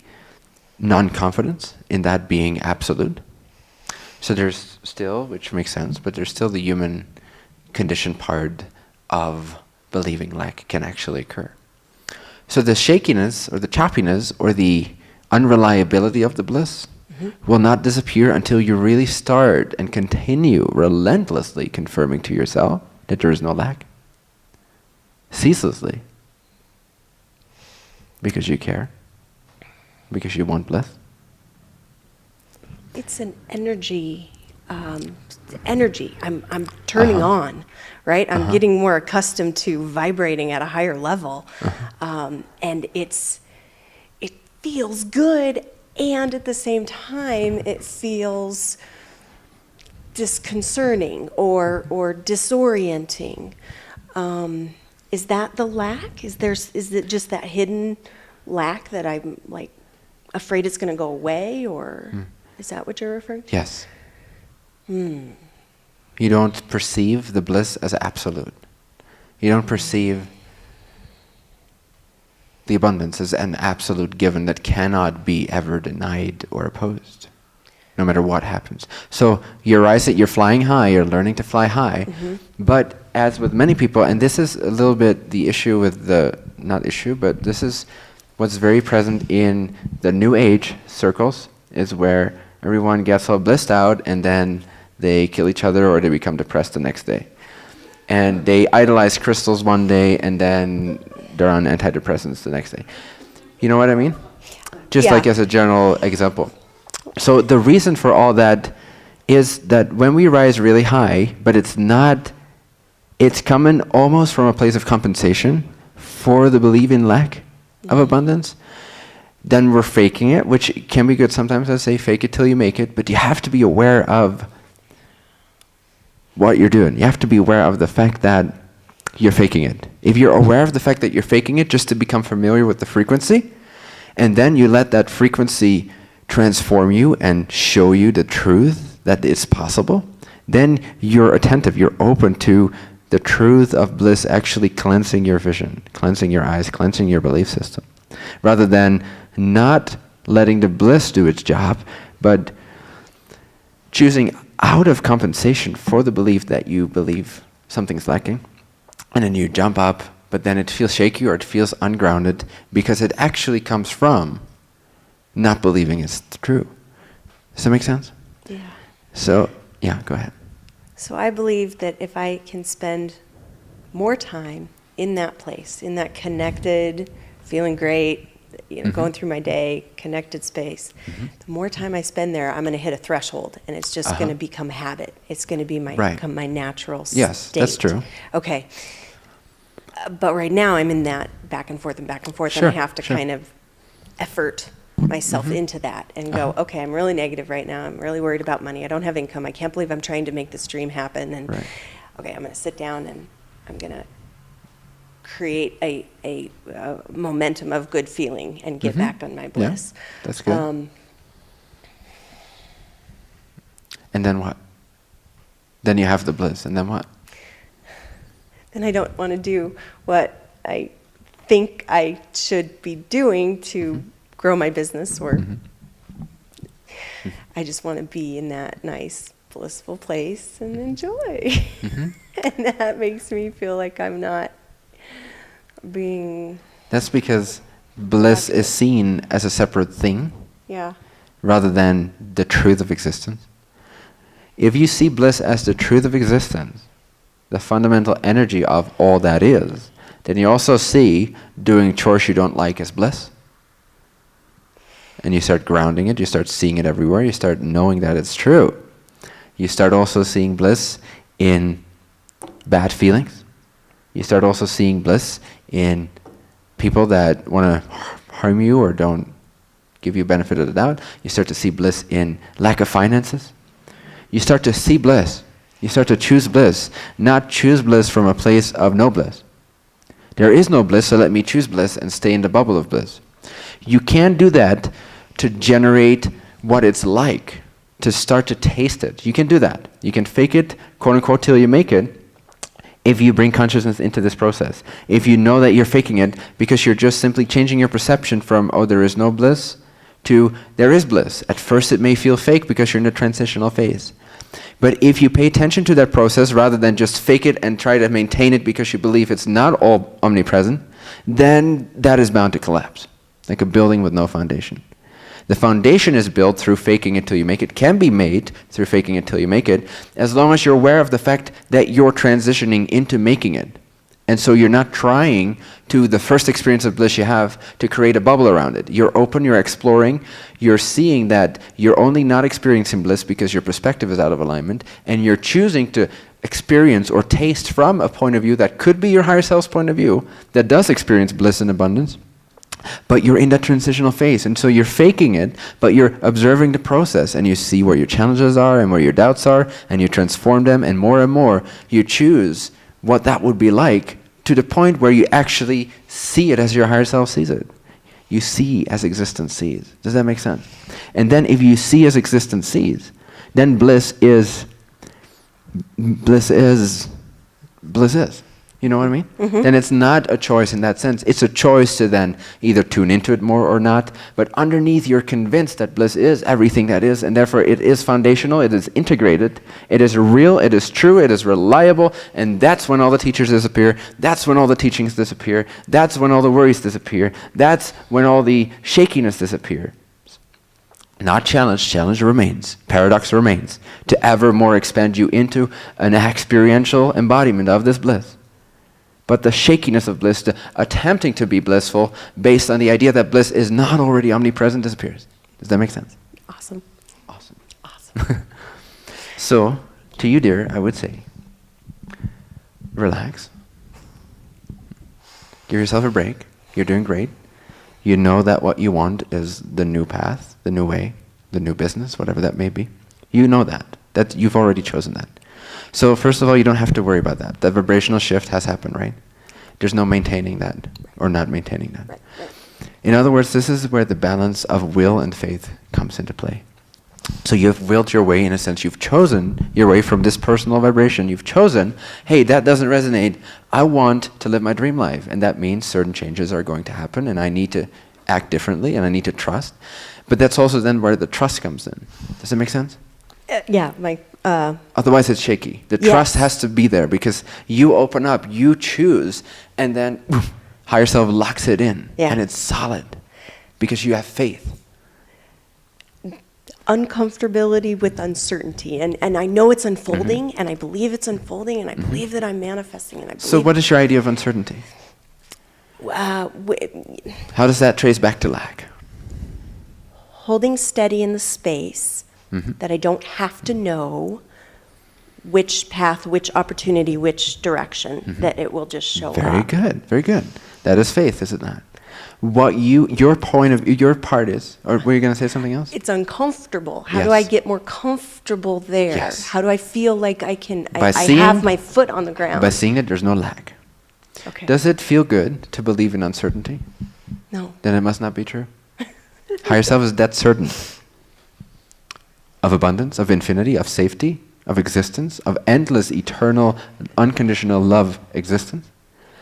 non-confidence in that being absolute. So there's still, which makes sense, but there's still the human conditioned part of believing lack can actually occur. So the shakiness or the choppiness or the unreliability of the bliss will not disappear until you really start and continue relentlessly confirming to yourself that there is no lack. Ceaselessly. Because you care. Because you want bliss. It's an energy. I'm turning on, right? I'm getting more accustomed to vibrating at a higher level, and it feels good, and at the same time, it feels disconcerting or disorienting. Is that the lack? Is it just that hidden lack that I'm like afraid it's going to go away, or is that what you're referring to? Yes. You don't perceive the bliss as absolute. You don't perceive the abundance as an absolute given that cannot be ever denied or opposed, no matter what happens. So you realize that you're flying high, you're learning to fly high, but as with many people, and this is a little bit the issue with but this is what's very present in the New Age circles, is where everyone gets all blissed out and then they kill each other or they become depressed the next day. And they idolize crystals one day and then they're on antidepressants the next day. You know what I mean? Just like as a general example. So the reason for all that is that when we rise really high, but it's coming almost from a place of compensation for the belief in lack of abundance, then we're faking it, which can be good sometimes. I say fake it till you make it, but you have to be aware of what you're doing. You have to be aware of the fact that you're faking it. If you're aware of the fact that you're faking it just to become familiar with the frequency, and then you let that frequency transform you and show you the truth that it's possible, then you're attentive, you're open to the truth of bliss actually cleansing your vision, cleansing your eyes, cleansing your belief system. Rather than not letting the bliss do its job, but choosing out of compensation for the belief that you believe something's lacking, and then you jump up, but then it feels shaky or it feels ungrounded because it actually comes from not believing it's true. Does that make sense? Yeah. So, yeah, go ahead. So I believe that if I can spend more time in that place, in that connected, feeling great, going through my day, connected space, the more time I spend there, I'm going to hit a threshold, and it's just going to become habit. It's going to be become my natural state. Yes, that's true. Okay. But right now I'm in that back and forth, and I have to kind of effort myself into that and go, okay, I'm really negative right now. I'm really worried about money. I don't have income. I can't believe I'm trying to make this dream happen. And okay, I'm going to sit down and I'm going to create a momentum of good feeling and get back on my bliss. Yeah, that's good. And then what? Then you have the bliss, and then what? Then I don't want to do what I think I should be doing to grow my business, or I just want to be in that nice, blissful place and enjoy. And that makes me feel like I'm not being... That's because bliss is seen as a separate thing, rather than the truth of existence. If you see bliss as the truth of existence, the fundamental energy of all that is, then you also see doing chores you don't like as bliss. And you start grounding it, you start seeing it everywhere, you start knowing that it's true. You start also seeing bliss in bad feelings. You start also seeing bliss in people that want to harm you or don't give you benefit of the doubt. You start to see bliss in lack of finances. You start to see bliss. You start to choose bliss, not choose bliss from a place of no bliss. There is no bliss, so let me choose bliss and stay in the bubble of bliss. You can't do that to generate what it's like, to start to taste it. You can do that. You can fake it, quote unquote, till you make it, if you bring consciousness into this process. If you know that you're faking it because you're just simply changing your perception from, oh, there is no bliss, to there is bliss. At first it may feel fake because you're in the transitional phase. But if you pay attention to that process rather than just fake it and try to maintain it because you believe it's not all omnipresent, then that is bound to collapse, like a building with no foundation. The foundation is built through faking it till you make it, can be made through faking it till you make it, as long as you're aware of the fact that you're transitioning into making it. And so you're not trying to, the first experience of bliss you have, to create a bubble around it. You're open, you're exploring, you're seeing that you're only not experiencing bliss because your perspective is out of alignment, and you're choosing to experience or taste from a point of view that could be your higher self's point of view, that does experience bliss and abundance, but you're in that transitional phase. And so you're faking it, but you're observing the process, and you see where your challenges are and where your doubts are, and you transform them, and more you choose what that would be like, to the point where you actually see it as your higher self sees it. You see as existence sees. Does that make sense? And then if you see as existence sees, then bliss is. You know what I mean? Mm-hmm. Then it's not a choice in that sense. It's a choice to then either tune into it more or not. But underneath, you're convinced that bliss is everything that is, and therefore it is foundational, it is integrated, it is real, it is true, it is reliable, and that's when all the teachers disappear, that's when all the teachings disappear, that's when all the worries disappear, that's when all the shakiness disappears. Not challenge, challenge remains, paradox remains, to ever more expand you into an experiential embodiment of this bliss. But the shakiness of bliss, the attempting to be blissful based on the idea that bliss is not already omnipresent, disappears. Does that make sense? Awesome. Awesome. Awesome. So, to you, dear, I would say, relax. Give yourself a break. You're doing great. You know that what you want is the new path, the new way, the new business, whatever that may be. You know that. That you've already chosen that. So first of all, you don't have to worry about that. The vibrational shift has happened, right? There's no maintaining that or not maintaining that. Right. In other words, this is where the balance of will and faith comes into play. So you've willed your way, in a sense. You've chosen your way from this personal vibration. You've chosen, hey, that doesn't resonate. I want to live my dream life. And that means certain changes are going to happen, and I need to act differently, and I need to trust. But that's also then where the trust comes in. Does that make sense? Yeah, otherwise it's shaky. The trust has to be there because you open up, you choose, and then higher self locks it in, and it's solid because you have faith. Uncomfortability with uncertainty, and I know it's unfolding, and I believe it's unfolding, and I believe that I'm manifesting, and I believe. So what is your idea of uncertainty? How does that trace back to lack? Holding steady in the space. That I don't have to know which path, which opportunity, which direction, that it will just show up. Very good, very good. That is faith, is it not? What your part is, or were you going to say something else? It's uncomfortable. How do I get more comfortable there? Yes. How do I feel like I can, I seeing, have my foot on the ground? By seeing that there's no lack. Okay. Does it feel good to believe in uncertainty? No. Then it must not be true. Higher self is that certain. Of abundance, of infinity, of safety, of existence, of endless, eternal, unconditional love existence.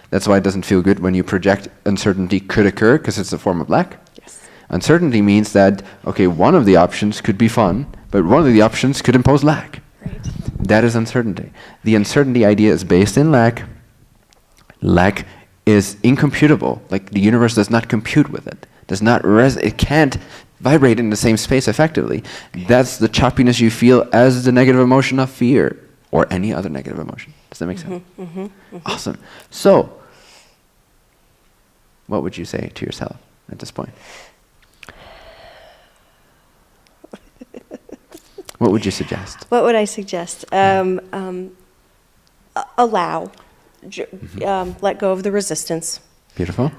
That's why it doesn't feel good when you project uncertainty could occur, because it's a form of lack. Yes. Uncertainty means that, okay, one of the options could be fun, but one of the options could impose lack. Right. That is uncertainty. The uncertainty idea is based in lack. Lack is incomputable. Like the universe does not compute with it. Does not it can't vibrate in the same space effectively. That's the choppiness you feel as the negative emotion of fear or any other negative emotion. Does that make sense? Awesome. So, what would you say to yourself at this point? What would you suggest? What would I suggest? Allow. Let go of the resistance. Beautiful.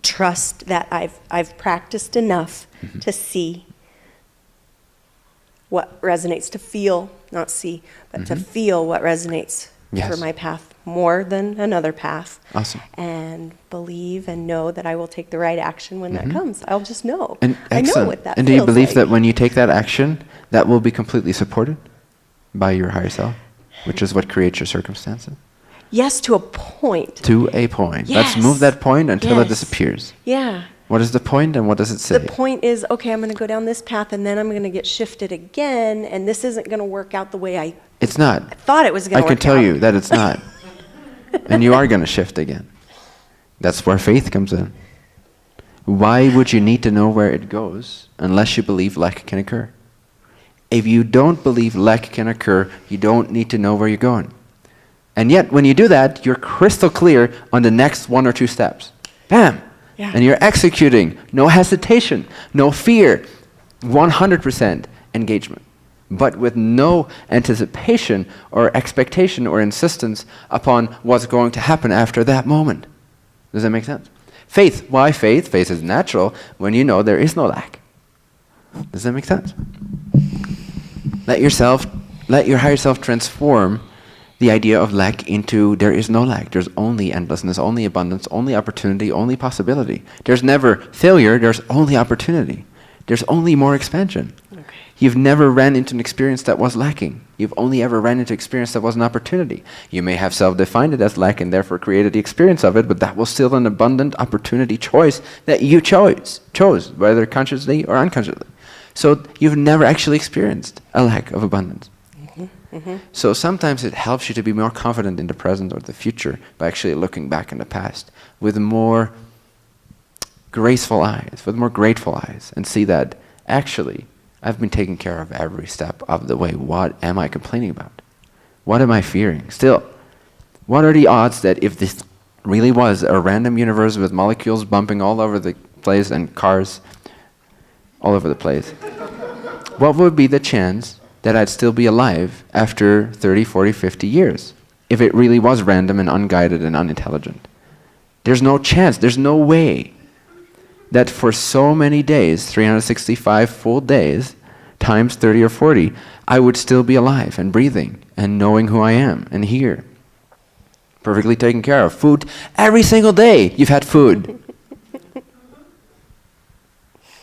trust that I've practiced enough to see what resonates, to feel, not see, but to feel what resonates for my path more than another path. Awesome. And believe and know that I will take the right action when that comes. I'll just know. And I know excellent. what that And do you feels believe like. that when you take that action, that will be completely supported by your higher self, which is what creates your circumstances? Yes, to a point. To a point. Yes. Let's move that point until it Yes. disappears. Yeah. What is the point and what does it say? The point is, okay, I'm going to go down this path and then I'm going to get shifted again, and this isn't going to work out the way I It's not. thought it was going I to work out. can tell you that it's not. And you are going to shift again. That's where faith comes in. Why would you need to know where it goes unless you believe lack can occur? If you don't believe lack can occur, you don't need to know where you're going. And yet, when you do that, you're crystal clear on the next 1 or 2 steps. Bam! Yeah. And you're executing. No hesitation, no fear, 100% engagement. But with no anticipation or expectation or insistence upon what's going to happen after that moment. Does that make sense? Faith. Why faith? Faith is natural when you know there is no lack. Does that make sense? Let your higher self transform the idea of lack into there is no lack. There's only endlessness, only abundance, only opportunity, only possibility. There's never failure, there's only opportunity. There's only more expansion. Okay. You've never ran into an experience that was lacking. You've only ever ran into experience that was an opportunity. You may have self-defined it as lack and therefore created the experience of it, but that was still an abundant opportunity choice that you chose, whether consciously or unconsciously. So you've never actually experienced a lack of abundance. So sometimes it helps you to be more confident in the present or the future by actually looking back in the past with more graceful eyes, with more grateful eyes, and see that actually I've been taking care of every step of the way. What am I complaining about? What am I fearing? Still, what are the odds that if this really was a random universe with molecules bumping all over the place and cars all over the place, what would be the chance that I'd still be alive after 30, 40, 50 years if it really was random and unguided and unintelligent? There's no chance, there's no way that for so many days, 365 full days, times 30 or 40, I would still be alive and breathing and knowing who I am and here. Perfectly taken care of. Food, every single day you've had food.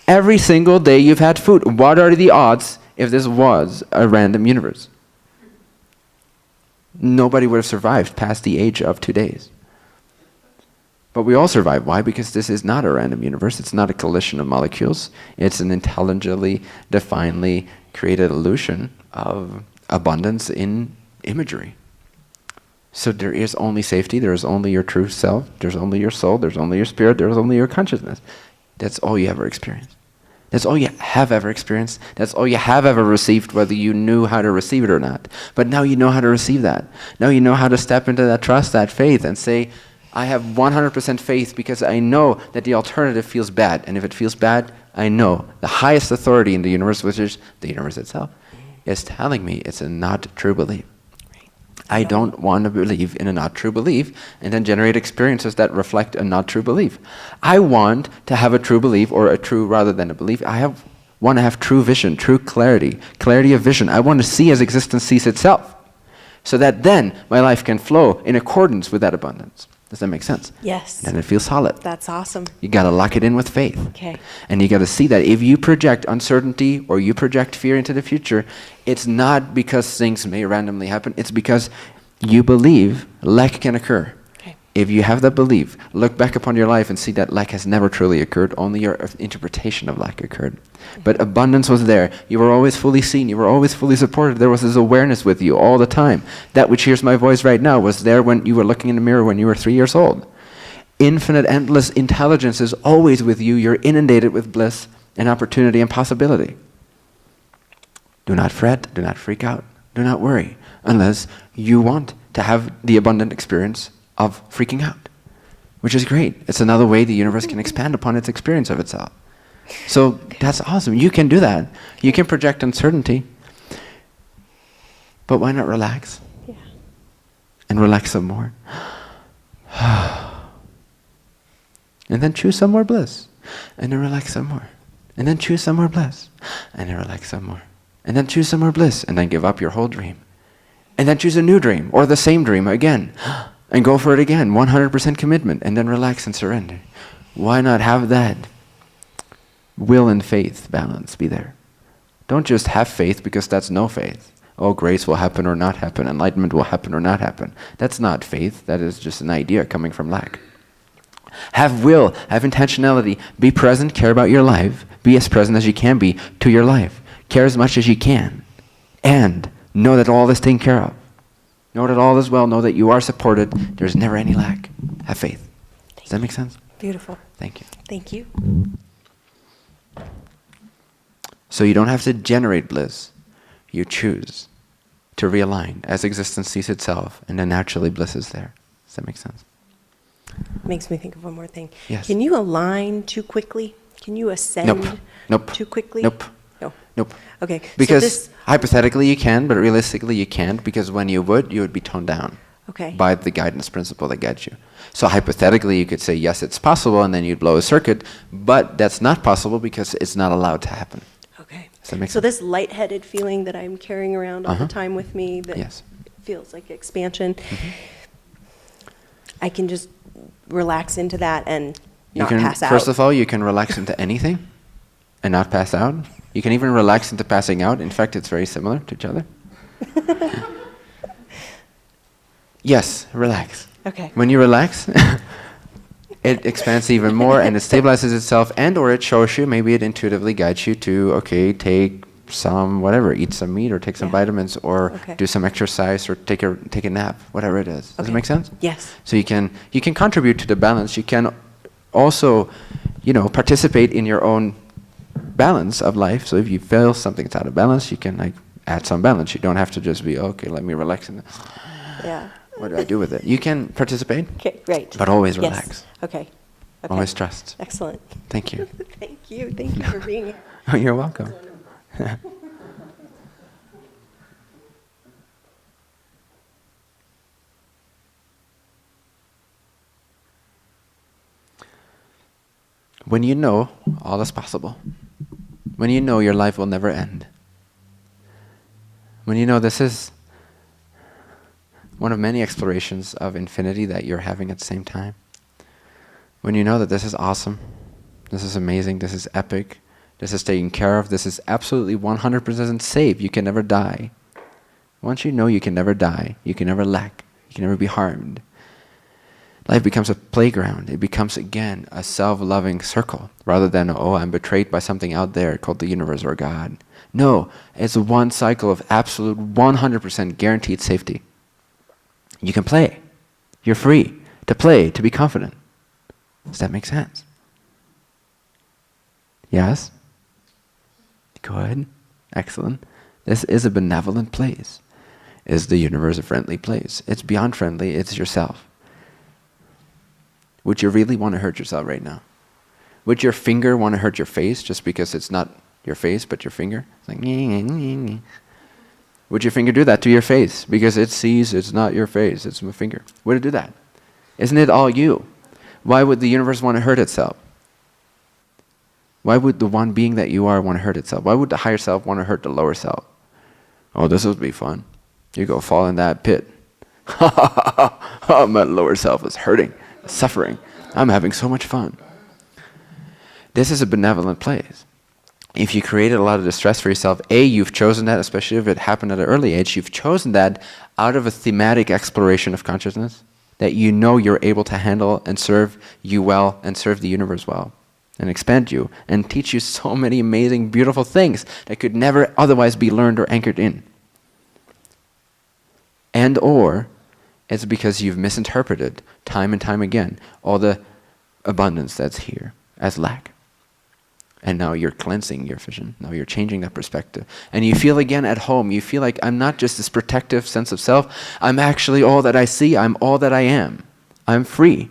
Every single day you've had food. What are the odds if this was a random universe? Nobody would have survived past the age of 2 days. But we all survive. Why? Because this is not a random universe. It's not a collision of molecules. It's an intelligently, divinely created illusion of abundance in imagery. So there is only safety. There is only your true self. There's only your soul. There's only your spirit. There's only your consciousness. That's all you ever experienced. That's all you have ever experienced. That's all you have ever received, whether you knew how to receive it or not. But now you know how to receive that. Now you know how to step into that trust, that faith, and say, I have 100% faith because I know that the alternative feels bad. And if it feels bad, I know the highest authority in the universe, which is the universe itself, is telling me it's a not true belief. I don't want to believe in a not true belief and then generate experiences that reflect a not true belief. I want to have a true belief, or a true rather than a belief. Want to have true vision, true clarity of vision. I want to see as existence sees itself, so that then my life can flow in accordance with that abundance. Does that make sense? Yes. Then it feels solid. That's awesome. You got to lock it in with faith. Okay. And you got to see that if you project uncertainty or you project fear into the future, it's not because things may randomly happen. It's because you believe lack can occur. Okay. If you have that belief, look back upon your life and see that lack has never truly occurred. Only your interpretation of lack occurred. But abundance was there. You were always fully seen. You were always fully supported. There was this awareness with you all the time. That which hears my voice right now was there when you were looking in the mirror when you were 3 years old. Infinite, endless intelligence is always with you. You're inundated with bliss and opportunity and possibility. Do not fret. Do not freak out. Do not worry unless you want to have the abundant experience of freaking out, which is great. It's another way the universe can expand upon its experience of itself. So that's awesome. You can do that. You can project uncertainty. But why not relax? Yeah. And relax some more. And then choose some more bliss. And then relax some more. And then choose some more bliss. And then relax some more. And then choose some more bliss. And then give up your whole dream. And then choose a new dream, or the same dream again. And go for it again, 100% commitment. And then relax and surrender. Why not have that will and faith balance be there? Don't just have faith because that's no faith. Oh, grace will happen or not happen. Enlightenment will happen or not happen. That's not faith. That is just an idea coming from lack. Have will, have intentionality. Be present, care about your life. Be as present as you can be to your life. Care as much as you can. And know that all is taken care of. Know that all is well. Know that you are supported. There's never any lack. Have faith. Does that make sense? Beautiful. Thank you. Thank you. So you don't have to generate bliss. You choose to realign as existence sees itself, and then naturally bliss is there. Does that make sense? Makes me think of one more thing. Yes. Can you align too quickly? Can you ascend Nope. too quickly? Nope. No. Nope. Okay. Because hypothetically you can, but realistically you can't, because when you would be toned down by the guidance principle that guides you. So hypothetically you could say, yes, it's possible, and then you'd blow a circuit, but that's not possible because it's not allowed to happen. Okay. Does that make So sense? this lightheaded feeling that I'm carrying around all the time with me that Yes. feels like expansion, I can just relax into that and not pass out. First of all, you can relax into anything and not pass out. You can even relax into passing out. In fact, it's very similar to each other. Yes, relax. Okay. When you relax, it expands even more and it stabilizes itself, and or it shows you, maybe it intuitively guides you to, okay, take some whatever, eat some meat or take some vitamins or do some exercise or take a nap, whatever it is. Does it make sense? Yes. So you can contribute to the balance. You can also, participate in your own balance of life. So if you feel something's out of balance, you can add some balance. You don't have to just be, okay, let me relax in this. Yeah. What do I do with it? You can participate. Okay, great. But always relax. Yes. Okay. Always trust. Excellent. Thank you. Thank you. Thank you for being here. Oh, you're welcome. When you know all is possible, when you know your life will never end, when you know this is one of many explorations of infinity that you're having at the same time, when you know that this is awesome, this is amazing, this is epic, this is taken care of, this is absolutely 100% safe, you can never die. Once you know you can never die, you can never lack, you can never be harmed, life becomes a playground. It becomes, again, a self-loving circle, rather than, oh, I'm betrayed by something out there called the universe or God. No, it's one cycle of absolute 100% guaranteed safety. You can play. You're free to play, to be confident. Does that make sense? Yes? Good. Excellent. This is a benevolent place. Is the universe a friendly place? It's beyond friendly. It's yourself. Would you really want to hurt yourself right now? Would your finger want to hurt your face just because it's not your face but your finger? It's like, would your finger do that to your face because it sees it's not your face, it's my finger? Would it do that? Isn't it all you? Why would the universe want to hurt itself? Why would the one being that you are want to hurt itself? Why would the higher self want to hurt the lower self? Oh, this would be fun. You go fall in that pit. Oh, my lower self is hurting, suffering. I'm having so much fun. This is a benevolent place. If you created a lot of distress for yourself, you've chosen that, especially if it happened at an early age, you've chosen that out of a thematic exploration of consciousness, that you know you're able to handle and serve you well and serve the universe well and expand you and teach you so many amazing, beautiful things that could never otherwise be learned or anchored in. And or it's because you've misinterpreted time and time again all the abundance that's here as lack. And now you're cleansing your vision. Now you're changing that perspective. And you feel again at home. You feel like I'm not just this protective sense of self. I'm actually all that I see. I'm all that I am. I'm free.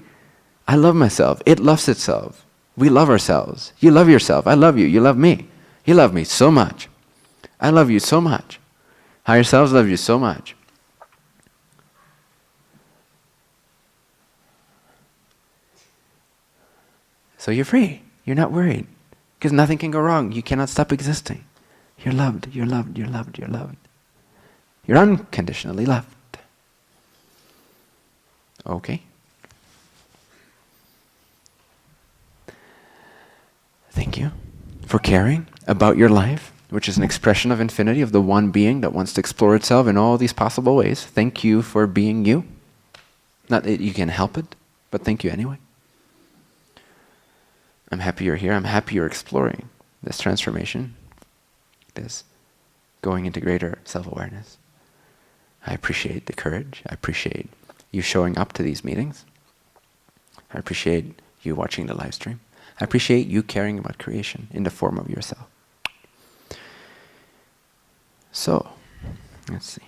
I love myself. It loves itself. We love ourselves. You love yourself. I love you. You love me. You love me so much. I love you so much. Higher selves love you so much. So you're free. You're not worried. Because nothing can go wrong. You cannot stop existing. You're loved, you're loved, you're loved, you're loved. You're unconditionally loved. Okay. Thank you for caring about your life, which is an expression of infinity, of the one being that wants to explore itself in all these possible ways. Thank you for being you. Not that you can help it, but thank you anyway. I'm happy you're here. I'm happy you're exploring this transformation, this going into greater self-awareness. I appreciate the courage. I appreciate you showing up to these meetings. I appreciate you watching the live stream. I appreciate you caring about creation in the form of yourself. So, let's see.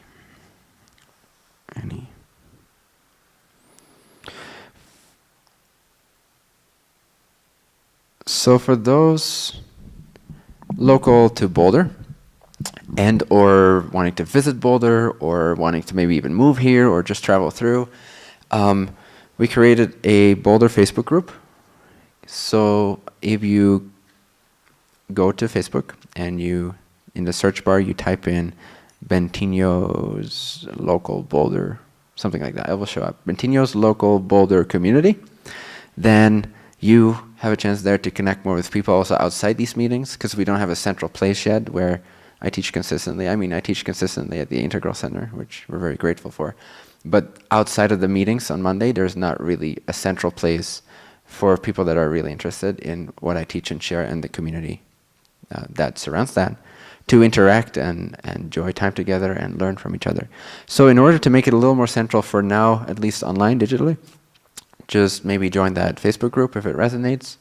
So for those local to Boulder, and or wanting to visit Boulder, or wanting to maybe even move here, or just travel through, we created a Boulder Facebook group. So if you go to Facebook and you, in the search bar, you type in Bentinho's local Boulder, something like that, it will show up. Bentinho's local Boulder community. Then you have a chance there to connect more with people also outside these meetings, because we don't have a central place yet where I teach consistently. I mean, I teach consistently at the Integral Center, which we're very grateful for. But outside of the meetings on Monday, there's not really a central place for people that are really interested in what I teach and share, and the community that surrounds that, to interact and enjoy time together and learn from each other. So in order to make it a little more central for now, at least online, digitally, just maybe join that Facebook group if it resonates.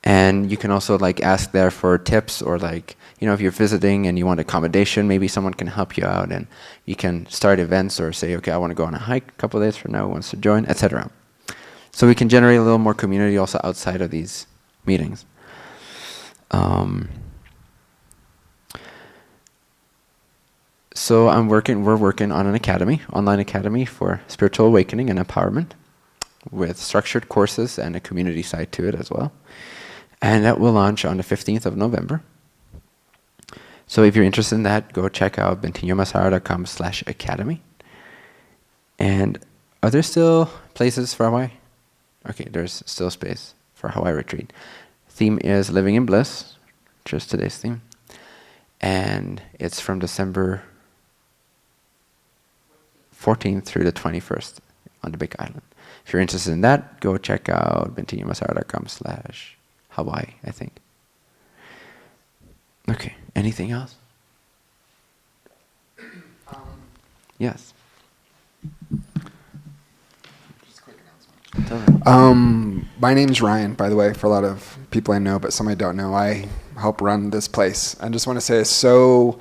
And you can also like ask there for tips, or like, you know, if you're visiting and you want accommodation, maybe someone can help you out, and you can start events or say, okay, I want to go on a hike a couple of days from now, who wants to join, etc. So we can generate a little more community also outside of these meetings. So we're working on an academy, online academy for spiritual awakening and empowerment, with structured courses and a community side to it as well. And that will launch on the 15th of November. So if you're interested in that, go check out benthinhomassaro.com/academy. And are there still places for Hawaii? Okay, there's still space for Hawaii retreat. Theme is Living in Bliss, which is today's theme. And it's from December 14th through the 21st on the Big Island. If you're interested in that, go check out benthinhomassaro.com/Hawaii, I think. Okay, anything else? Yes. Just a quick announcement. My name's Ryan, by the way, for a lot of people I know, but some I don't know. I help run this place. I just want to say it's so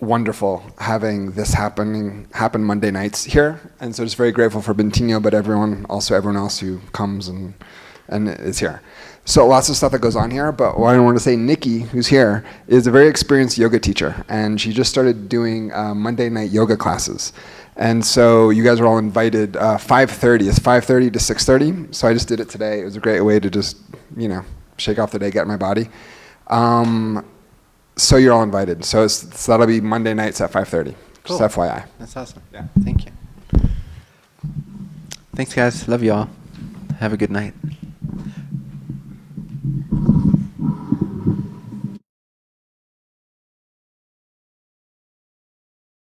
wonderful having this happen Monday nights here, and so just very grateful for Benthinho, but everyone else who comes and is here. So lots of stuff that goes on here, but what I want to say, Nikki, who's here, is a very experienced yoga teacher, and she just started doing Monday night yoga classes. And so you guys are all invited 5:30. It's 5:30 to 6:30. So I just did it today. It was a great way to just, shake off the day, get in my body. So you're all invited. So that'll be Monday nights at 5:30. Cool. Just FYI. That's awesome. Yeah. Thank you. Thanks, guys. Love you all. Have a good night.